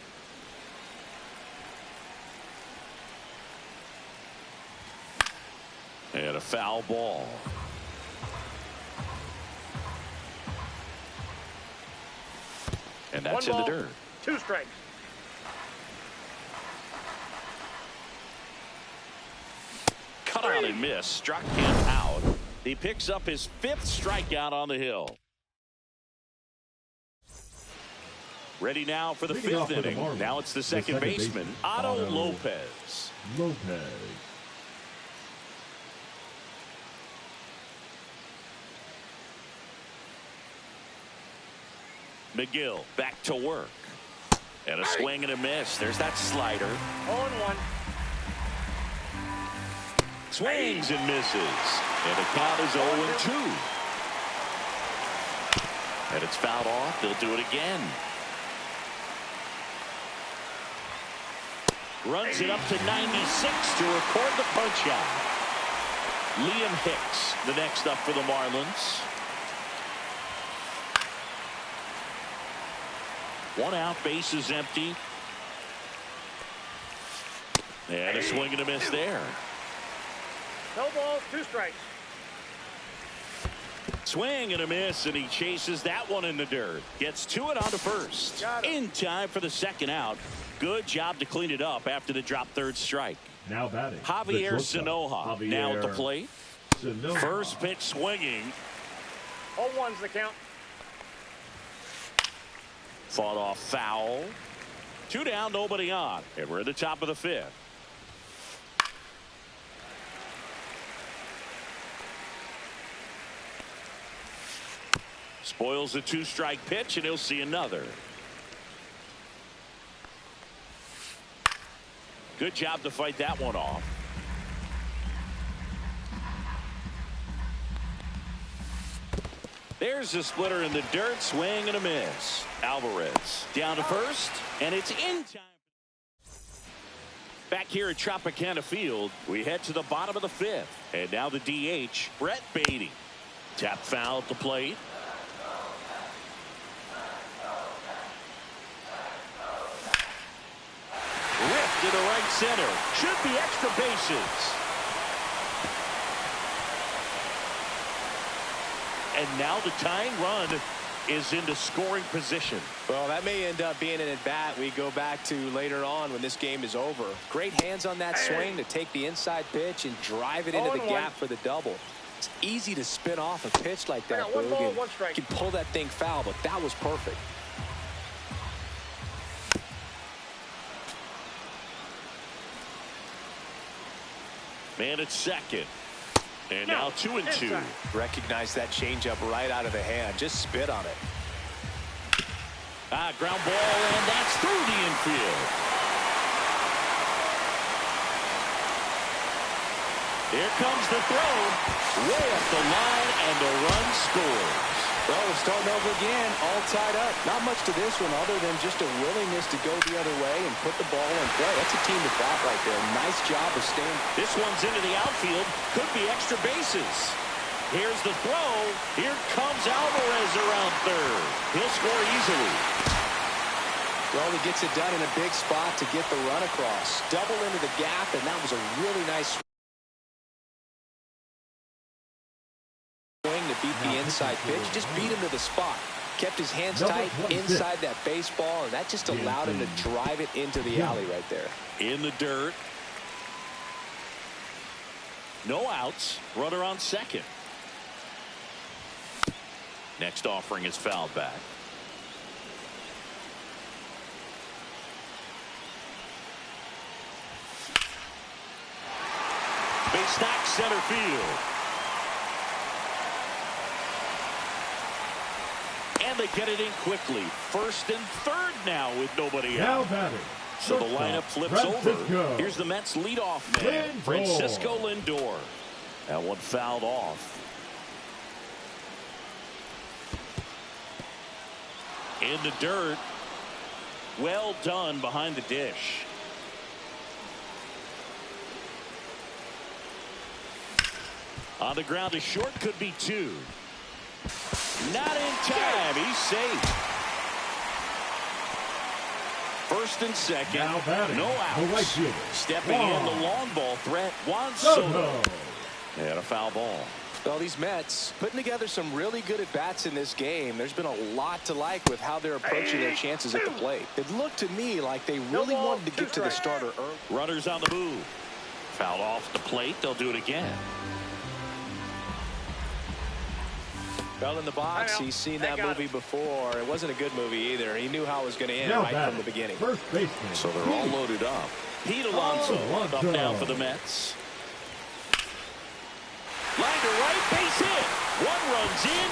And a foul ball. And that's in the dirt. 2 strikes. Cut on and miss. Struck him out. He picks up his 5th strikeout on the hill. Ready now for the 5th inning. Now it's the second baseman, Otto Lopez. McGill back to work. And a swing and a miss. There's that slider. 0-1. Swings and misses. And the count is 0-2. And it's fouled off. They'll do it again. Runs it up to 96 to record the punch out. Liam Hicks, the next up for the Marlins. 1 out, base is empty. And a swing and a miss there. No balls, 2 strikes. Swing and a miss, and he chases that one in the dirt. Gets to it on to first. In time for the second out. Good job to clean it up after the drop 3rd strike. Now batting, Javier Sanoja now at the plate. First pitch swinging. 0-1's the count. Fought off foul. 2 down, nobody on. And we're at the top of the 5th. Spoils the 2-strike pitch, and he'll see another. Good job to fight that one off. There's a splitter in the dirt. Swing and a miss. Alvarez down to first, and it's in time. Back here at Tropicana Field, we head to the bottom of the fifth. And now the DH, Brett Beatty. Tap foul at the plate. Ripped to the right center. Should be extra bases. And now the tying run is into scoring position. Well, that may end up being an at-bat we go back to later on when this game is over. Great hands on that swing to take the inside pitch and drive it into the gap for the double. It's easy to spin off a pitch like that, Boog. You can pull that thing foul, but that was perfect. Man at second. And now 2-2. Recognize that changeup right out of the hand. Just spit on it. Ground ball, and that's through the infield. Here comes the throw. Way up the line, and the run scores. Well, we're starting over again, all tied up. Not much to this one other than just a willingness to go the other way and put the ball in play. That's a team to bat right there. Nice job of staying. This one's into the outfield. Could be extra bases. Here's the throw. Here comes Alvarez around third. He'll score easily. Well, he gets it done in a big spot to get the run across. Double into the gap, and that was a really nice swing to beat the inside pitch. Just beat him to the spot. Kept his hands tight inside that baseball, and that just allowed him to drive it into the alley right there. In the dirt. No outs. Runner on second. Next offering is fouled back. Base stack center field. And they get it in quickly. First and third now with nobody out. So the lineup flips over. Here's the Mets leadoff man, Francisco Lindor. That one fouled off. In the dirt. Well done behind the dish. On the ground, a short, could be two. Not in time. He's safe. First and second. No outs. Stepping in the long ball threat, Juan Soto. And a foul ball. Well, these Mets putting together some really good at-bats in this game. There's been a lot to like with how they're approaching their chances at the plate. It looked to me like they really wanted to get to the starter early. Runners on the move. Fouled off the plate. They'll do it again. Well, in the box, he's seen that movie before. It wasn't a good movie either. He knew how it was going to end right from the beginning. So they're all loaded up. Pete Alonso up now for the Mets. Line to right, base hit. One runs in.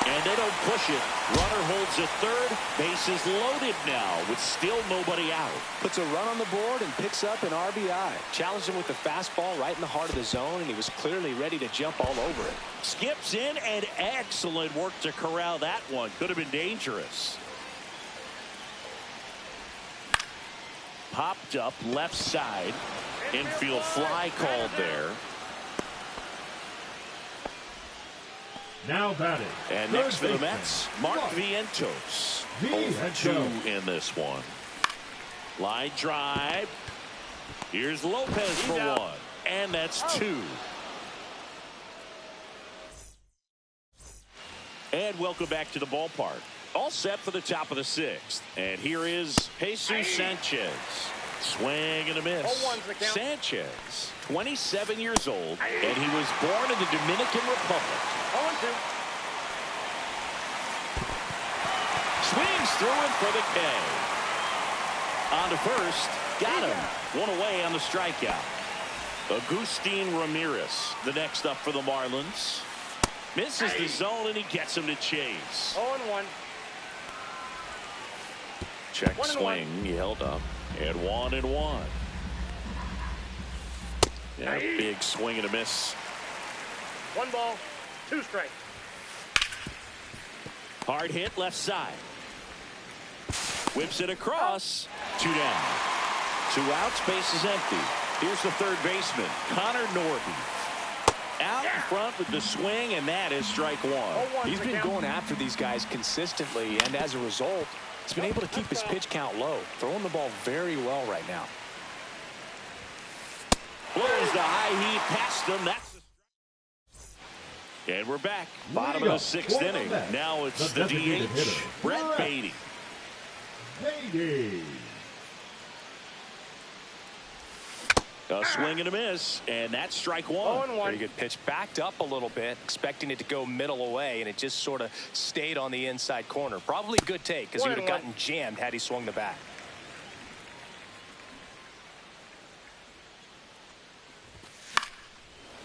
And they don't push it. Runner holds at third. Base is loaded now with still nobody out. Puts a run on the board and picks up an RBI. Challenged him with the fastball right in the heart of the zone, and he was clearly ready to jump all over it. Skips in, and excellent work to corral that one. Could have been dangerous. Popped up left side. Infield fly called there. Now batting. And next for the Mets, Mark Vientos. 0-2 in this one. Line drive. Here's Lopez for one. And that's two. And welcome back to the ballpark. All set for the top of the sixth. And here is Jesus Sanchez. Swing and a miss. Sanchez, 27 years old, and he was born in the Dominican Republic. 0-2. Swings through it for the K. On to first. Got him. One away on the strikeout. Agustin Ramirez, the next up for the Marlins. Misses the zone, and he gets him to chase. 0-1. Check 1-1. swing. He held up. And 1-1. Yeah, big swing and a miss. 1 ball, 2 strikes. Hard hit left side. Whips it across. 2 down. 2 outs. Base is empty. Here's the third baseman, Connor Norby. Out in front with the swing, and that is strike 1. He's been going after these guys consistently, and as a result, he's been able to keep his pitch count low, throwing the ball very well right now. Blows the high heat past him. That's and we're back. Bottom of the 6th inning. Now it's the DH, Brett Beatty. A swing and a miss, and that's strike 1. Very good pitch. Backed up a little bit, expecting it to go middle away, and it just sort of stayed on the inside corner. Probably a good take, because he would have gotten jammed had he swung the bat.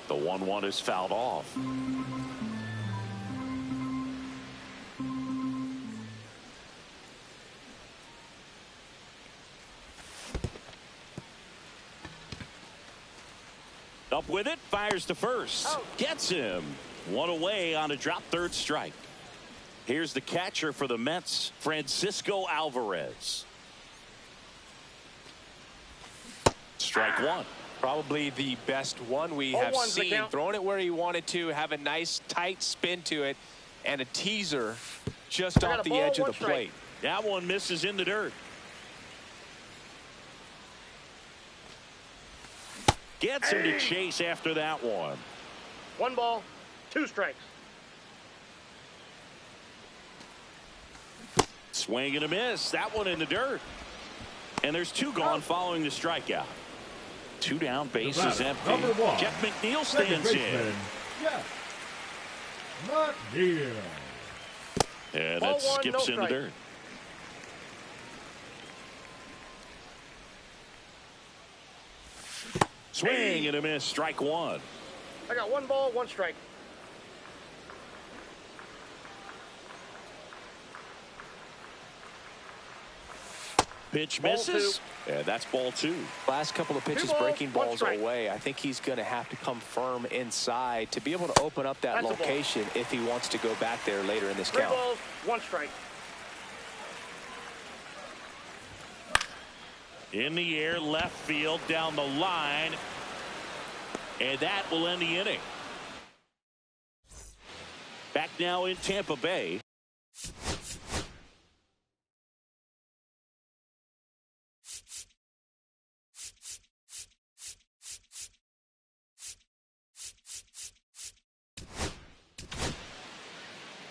The 1-1 is fouled off. Up with it, fires to first. Gets him. 1 away on a drop, 3rd strike. Here's the catcher for the Mets, Francisco Alvarez. Strike 1. Probably the best one we have seen. Throwing it where he wanted to, have a nice tight spin to it, and a teaser just off the edge of the plate. That one misses in the dirt. Gets him to chase after that one. 1 ball, 2 strikes. Swing and a miss. That one in the dirt. And there's 2 gone following the strikeout. 2 down, base is empty. Jeff McNeil stands in. And that skips in the dirt. Swing and a miss, strike 1. I got 1 ball, 1 strike. Pitch misses. Yeah, that's ball 2. Last couple of pitches breaking balls away. I think he's going to have to come firm inside to be able to open up that location if he wants to go back there later in this 3 count. balls, 1 strike. In the air, left field, down the line. And that will end the inning. Back now in Tampa Bay.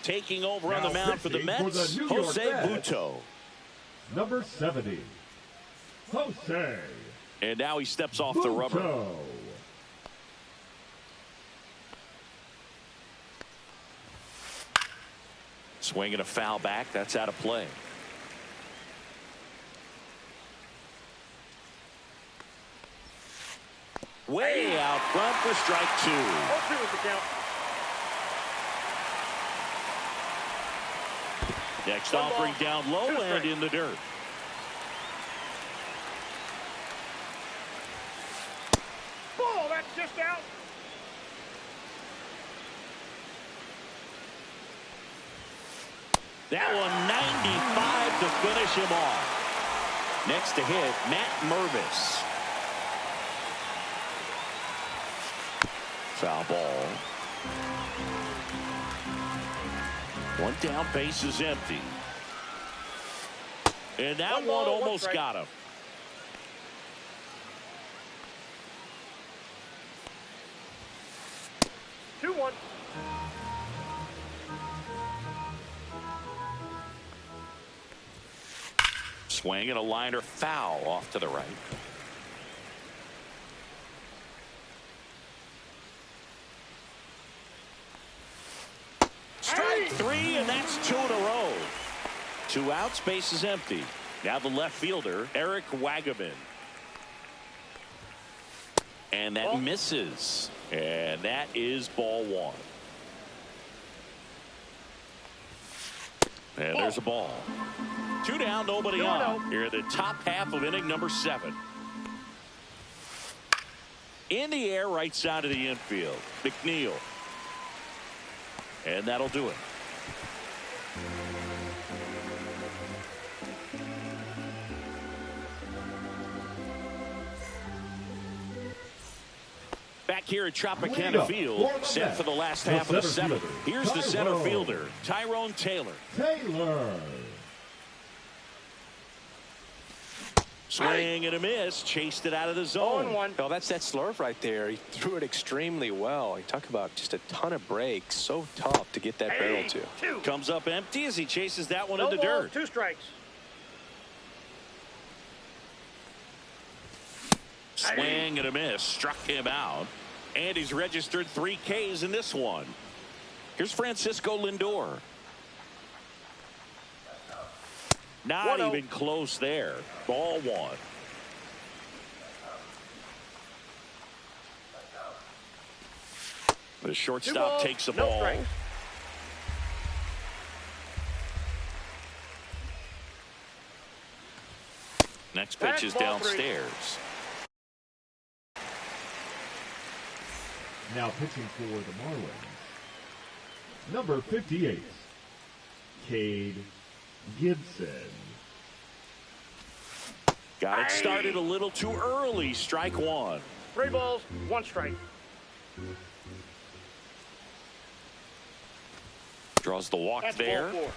Taking over on the mound for the Mets, Jose Butto. Number 70, Jose. And now he steps off the rubber. Swinging a foul back. That's out of play. Way out front for strike 2. 0-2 is the count. Next offering down low and in the dirt. Ball, that's just out. That one 95 to finish him off. Next to hit, Matt Mervis. Foul ball. 1 down, base is empty. And that one almost got him. Two, 1. Swing and a liner foul off to the right. Strike 3, and that's 2 in a row. 2 outs, base is empty. Now the left fielder, Eric Wagaman. And that misses. And that is ball 1. And there's a ball. 2 down, nobody 2-0. on. Here in the top half of inning number 7. In the air, right side of the infield. McNeil. And that'll do it. Back here at Tropicana Field, set for the last half of the 7th. Here's the center fielder, Tyrone Taylor. Swing and a miss, chased it out of the zone. 0-1. Oh, that's that slurve right there. He threw it extremely well. You talk about just a ton of breaks. So tough to get that barrel to. 2. Comes up empty as he chases that one No in the balls, dirt. 2 strikes. Swing and a miss, struck him out. And he's registered 3 Ks in this one. Here's Francisco Lindor. Not 1-0. even close there. Ball 1. The 2 shortstop balls, takes the no ball. strikes. Next pitch is Ball 3. downstairs. Now pitching for the Marlins, number 58, Cade Gibson. Got it started a little too early. Strike 1. 3 balls, 1 strike. Draws the walk That's there. ball 4.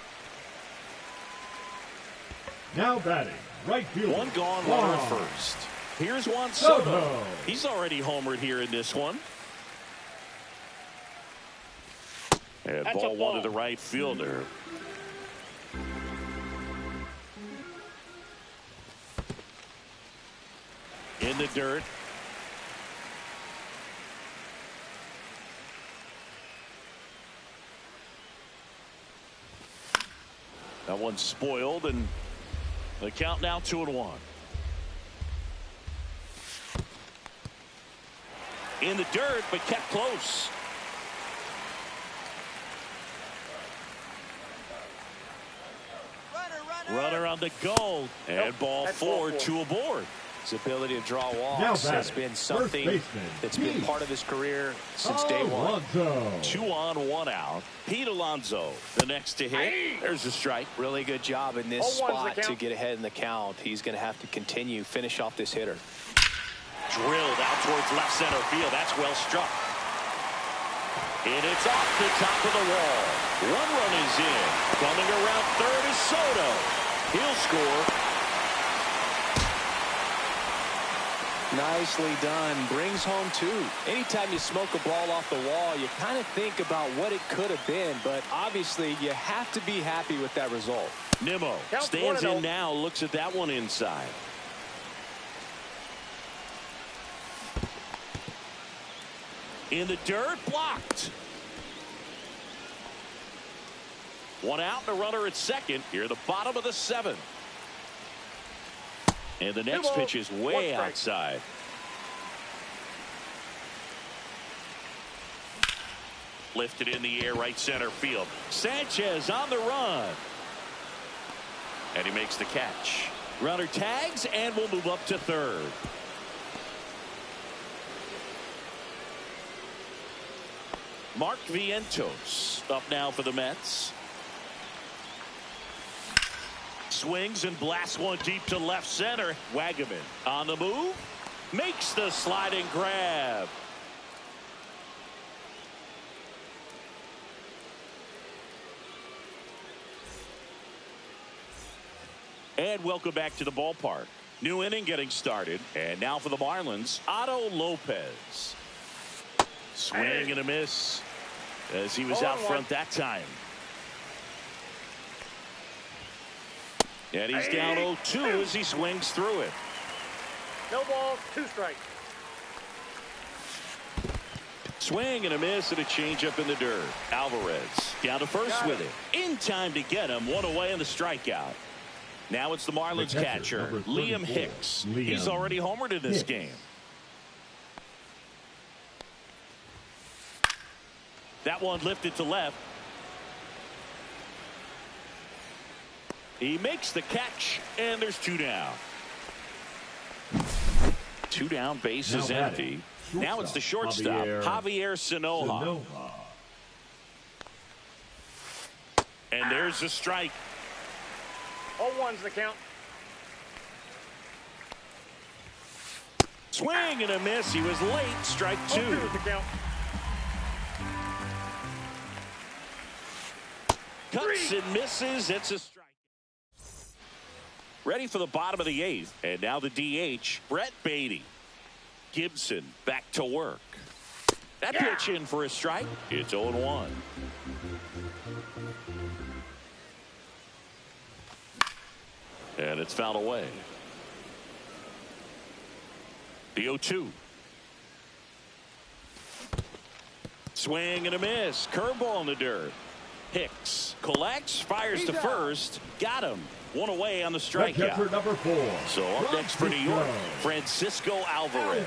Now batting, right fielder. 1 gone, Juan runner at first. Here's Juan Soto. Soto. He's already homered here in this one. And That's a ball 1 ball. to the right fielder. In the dirt. That one's spoiled, and the count now 2-1. In the dirt, but kept close. Runner on the go, and Nope, ball that's 4, ball 4. 2 aboard. His ability to draw Now walks batting, has been first something baseman, that's been Pete part of his career since day 1. Alonso. 2 on, 1 out. Pete Alonso, the next to hit. There's a strike. Really good job in this 0-1's the spot to count. get ahead in the count. He's going to have to continue, finish off this hitter. Drilled out towards left center field. That's well struck. And it's off the top of the wall. 1 run is in. Coming around third is Soto. He'll score. Nicely done. Brings home 2. Anytime you smoke a ball off the wall, you kind of think about what it could have been, but obviously you have to be happy with that result. Nimmo Count stands 1-0. in now, looks at that one inside. In the dirt, blocked. 1 out and a runner at second. Here, the bottom of the 7th. And the next balls, pitch is 1 way strike. outside. Lifted in the air, right center field. Sanchez on the run. And he makes the catch. Runner tags and will move up to third. Mark Vientos up now for the Mets. Swings and blasts one deep to left center. Wagaman on the move. Makes the sliding grab. And welcome back to the ballpark. New inning getting started. And now for the Marlins, Otto Lopez. Swing and a miss as he was out front that time. And he's down 0-2 as he swings through it. No balls, 2 strikes. Swing and a miss and a changeup in the dirt. Alvarez down to first with it. In time to get him. 1 away in the strikeout. Now it's the Marlins The catcher, catcher, number Liam 34, Hicks. Liam He's already homered in this Hicks. game. That one lifted to left. He makes the catch, and there's 2 down. 2 down, base is empty. Now it's the shortstop, Javier Sanoja. And there's a strike. 0-1's the count. Swing and a miss. He was late. Strike 2. 0-2's the count. Cuts and misses. It's a strike. Ready for the bottom of the 8th. And now the DH, Brett Beatty. Gibson back to work. That pitch in for a strike. It's 0-1. And it's fouled away. The 0-2. Swing and a miss. Curveball in the dirt. Hicks collects, fires to first. Got him. 1 away on the strikeout. Number 4. So up next for New York, Francisco Alvarez.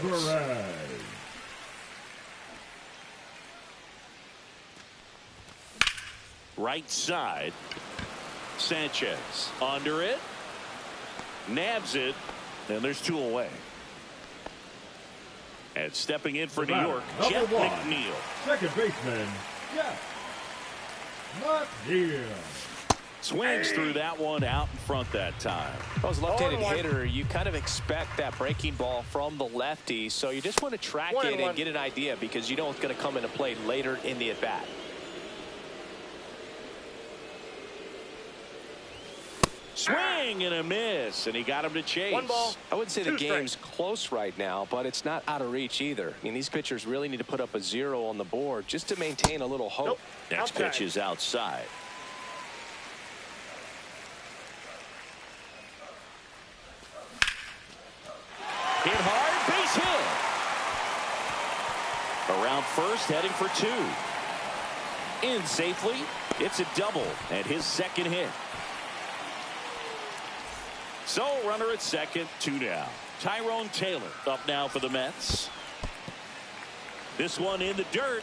Right side. Sanchez under it. Nabs it. And there's 2 away. And stepping in for New York, Jeff McNeil. Second baseman, Jeff McNeil. Swings through that one, out in front that time. Well, as a left-handed hitter, you kind of expect that breaking ball from the lefty, so you just want to track it and get an idea because you know it's going to come into play later in the at-bat. Swing and a miss, and he got him to chase. 1 ball. I wouldn't say the game's close right now, but it's not out of reach either. I mean, these pitchers really need to put up a 0 on the board just to maintain a little hope. Next pitch is outside. Hit hard, base hit. Around first, heading for 2. In safely. It's a double, and his second hit. So, runner at second, 2 down. Tyrone Taylor up now for the Mets. This one in the dirt.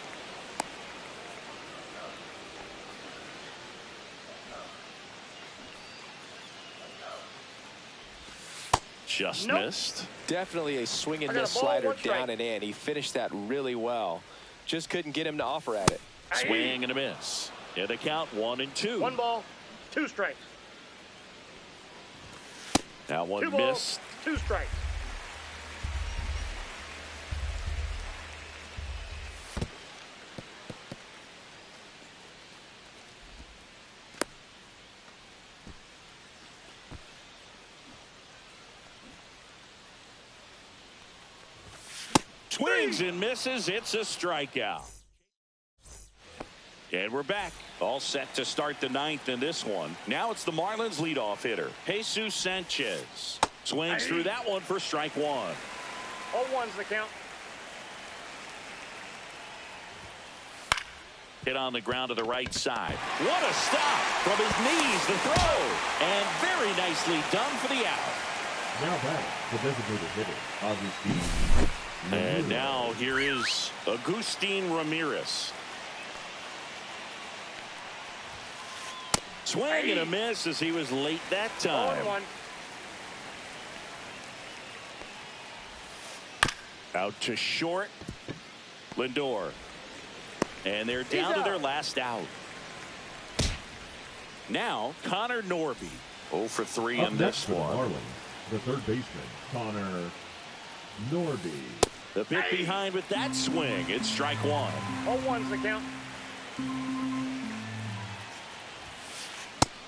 Just missed. Definitely a swing and miss slider down and in. He finished that really well. Just couldn't get him to offer at it. Swing and a miss. Yeah, they count 1-2. 1 ball, 2 strikes. Now 1 2 missed. balls, 2 strikes. Swings and misses. It's a strikeout. And we're back. All set to start the 9th in this one. Now it's the Marlins leadoff hitter, Jesus Sanchez. Swings through that one for strike 1. 0-1's the count. Hit on the ground to the right side. What a stop from his knees, the throw. And very nicely done for the out. Now back, the designated hitter, Augustine. And now here is Agustin Ramirez. Swing and a miss as he was late that time. 0-1. Out to short. Lindor. And they're down to their last out. Now Connor Norby. 0 for 3 in this one. Marlins, the third baseman, Connor Norby. The bit behind with that swing. It's strike 1. 0-1's the count.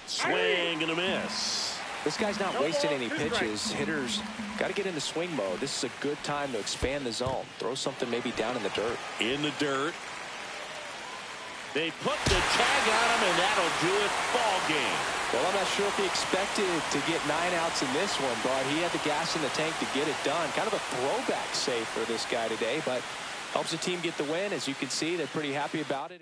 Swing and a miss. This guy's not wasting any pitches. Hitters got to get into swing mode. This is a good time to expand the zone. Throw something maybe down in the dirt. In the dirt. They put the tag on him, and that'll do it. Ball game. Well, I'm not sure if he expected to get 9 outs in this one, but he had the gas in the tank to get it done. Kind of a throwback save for this guy today, but helps the team get the win. As you can see, they're pretty happy about it.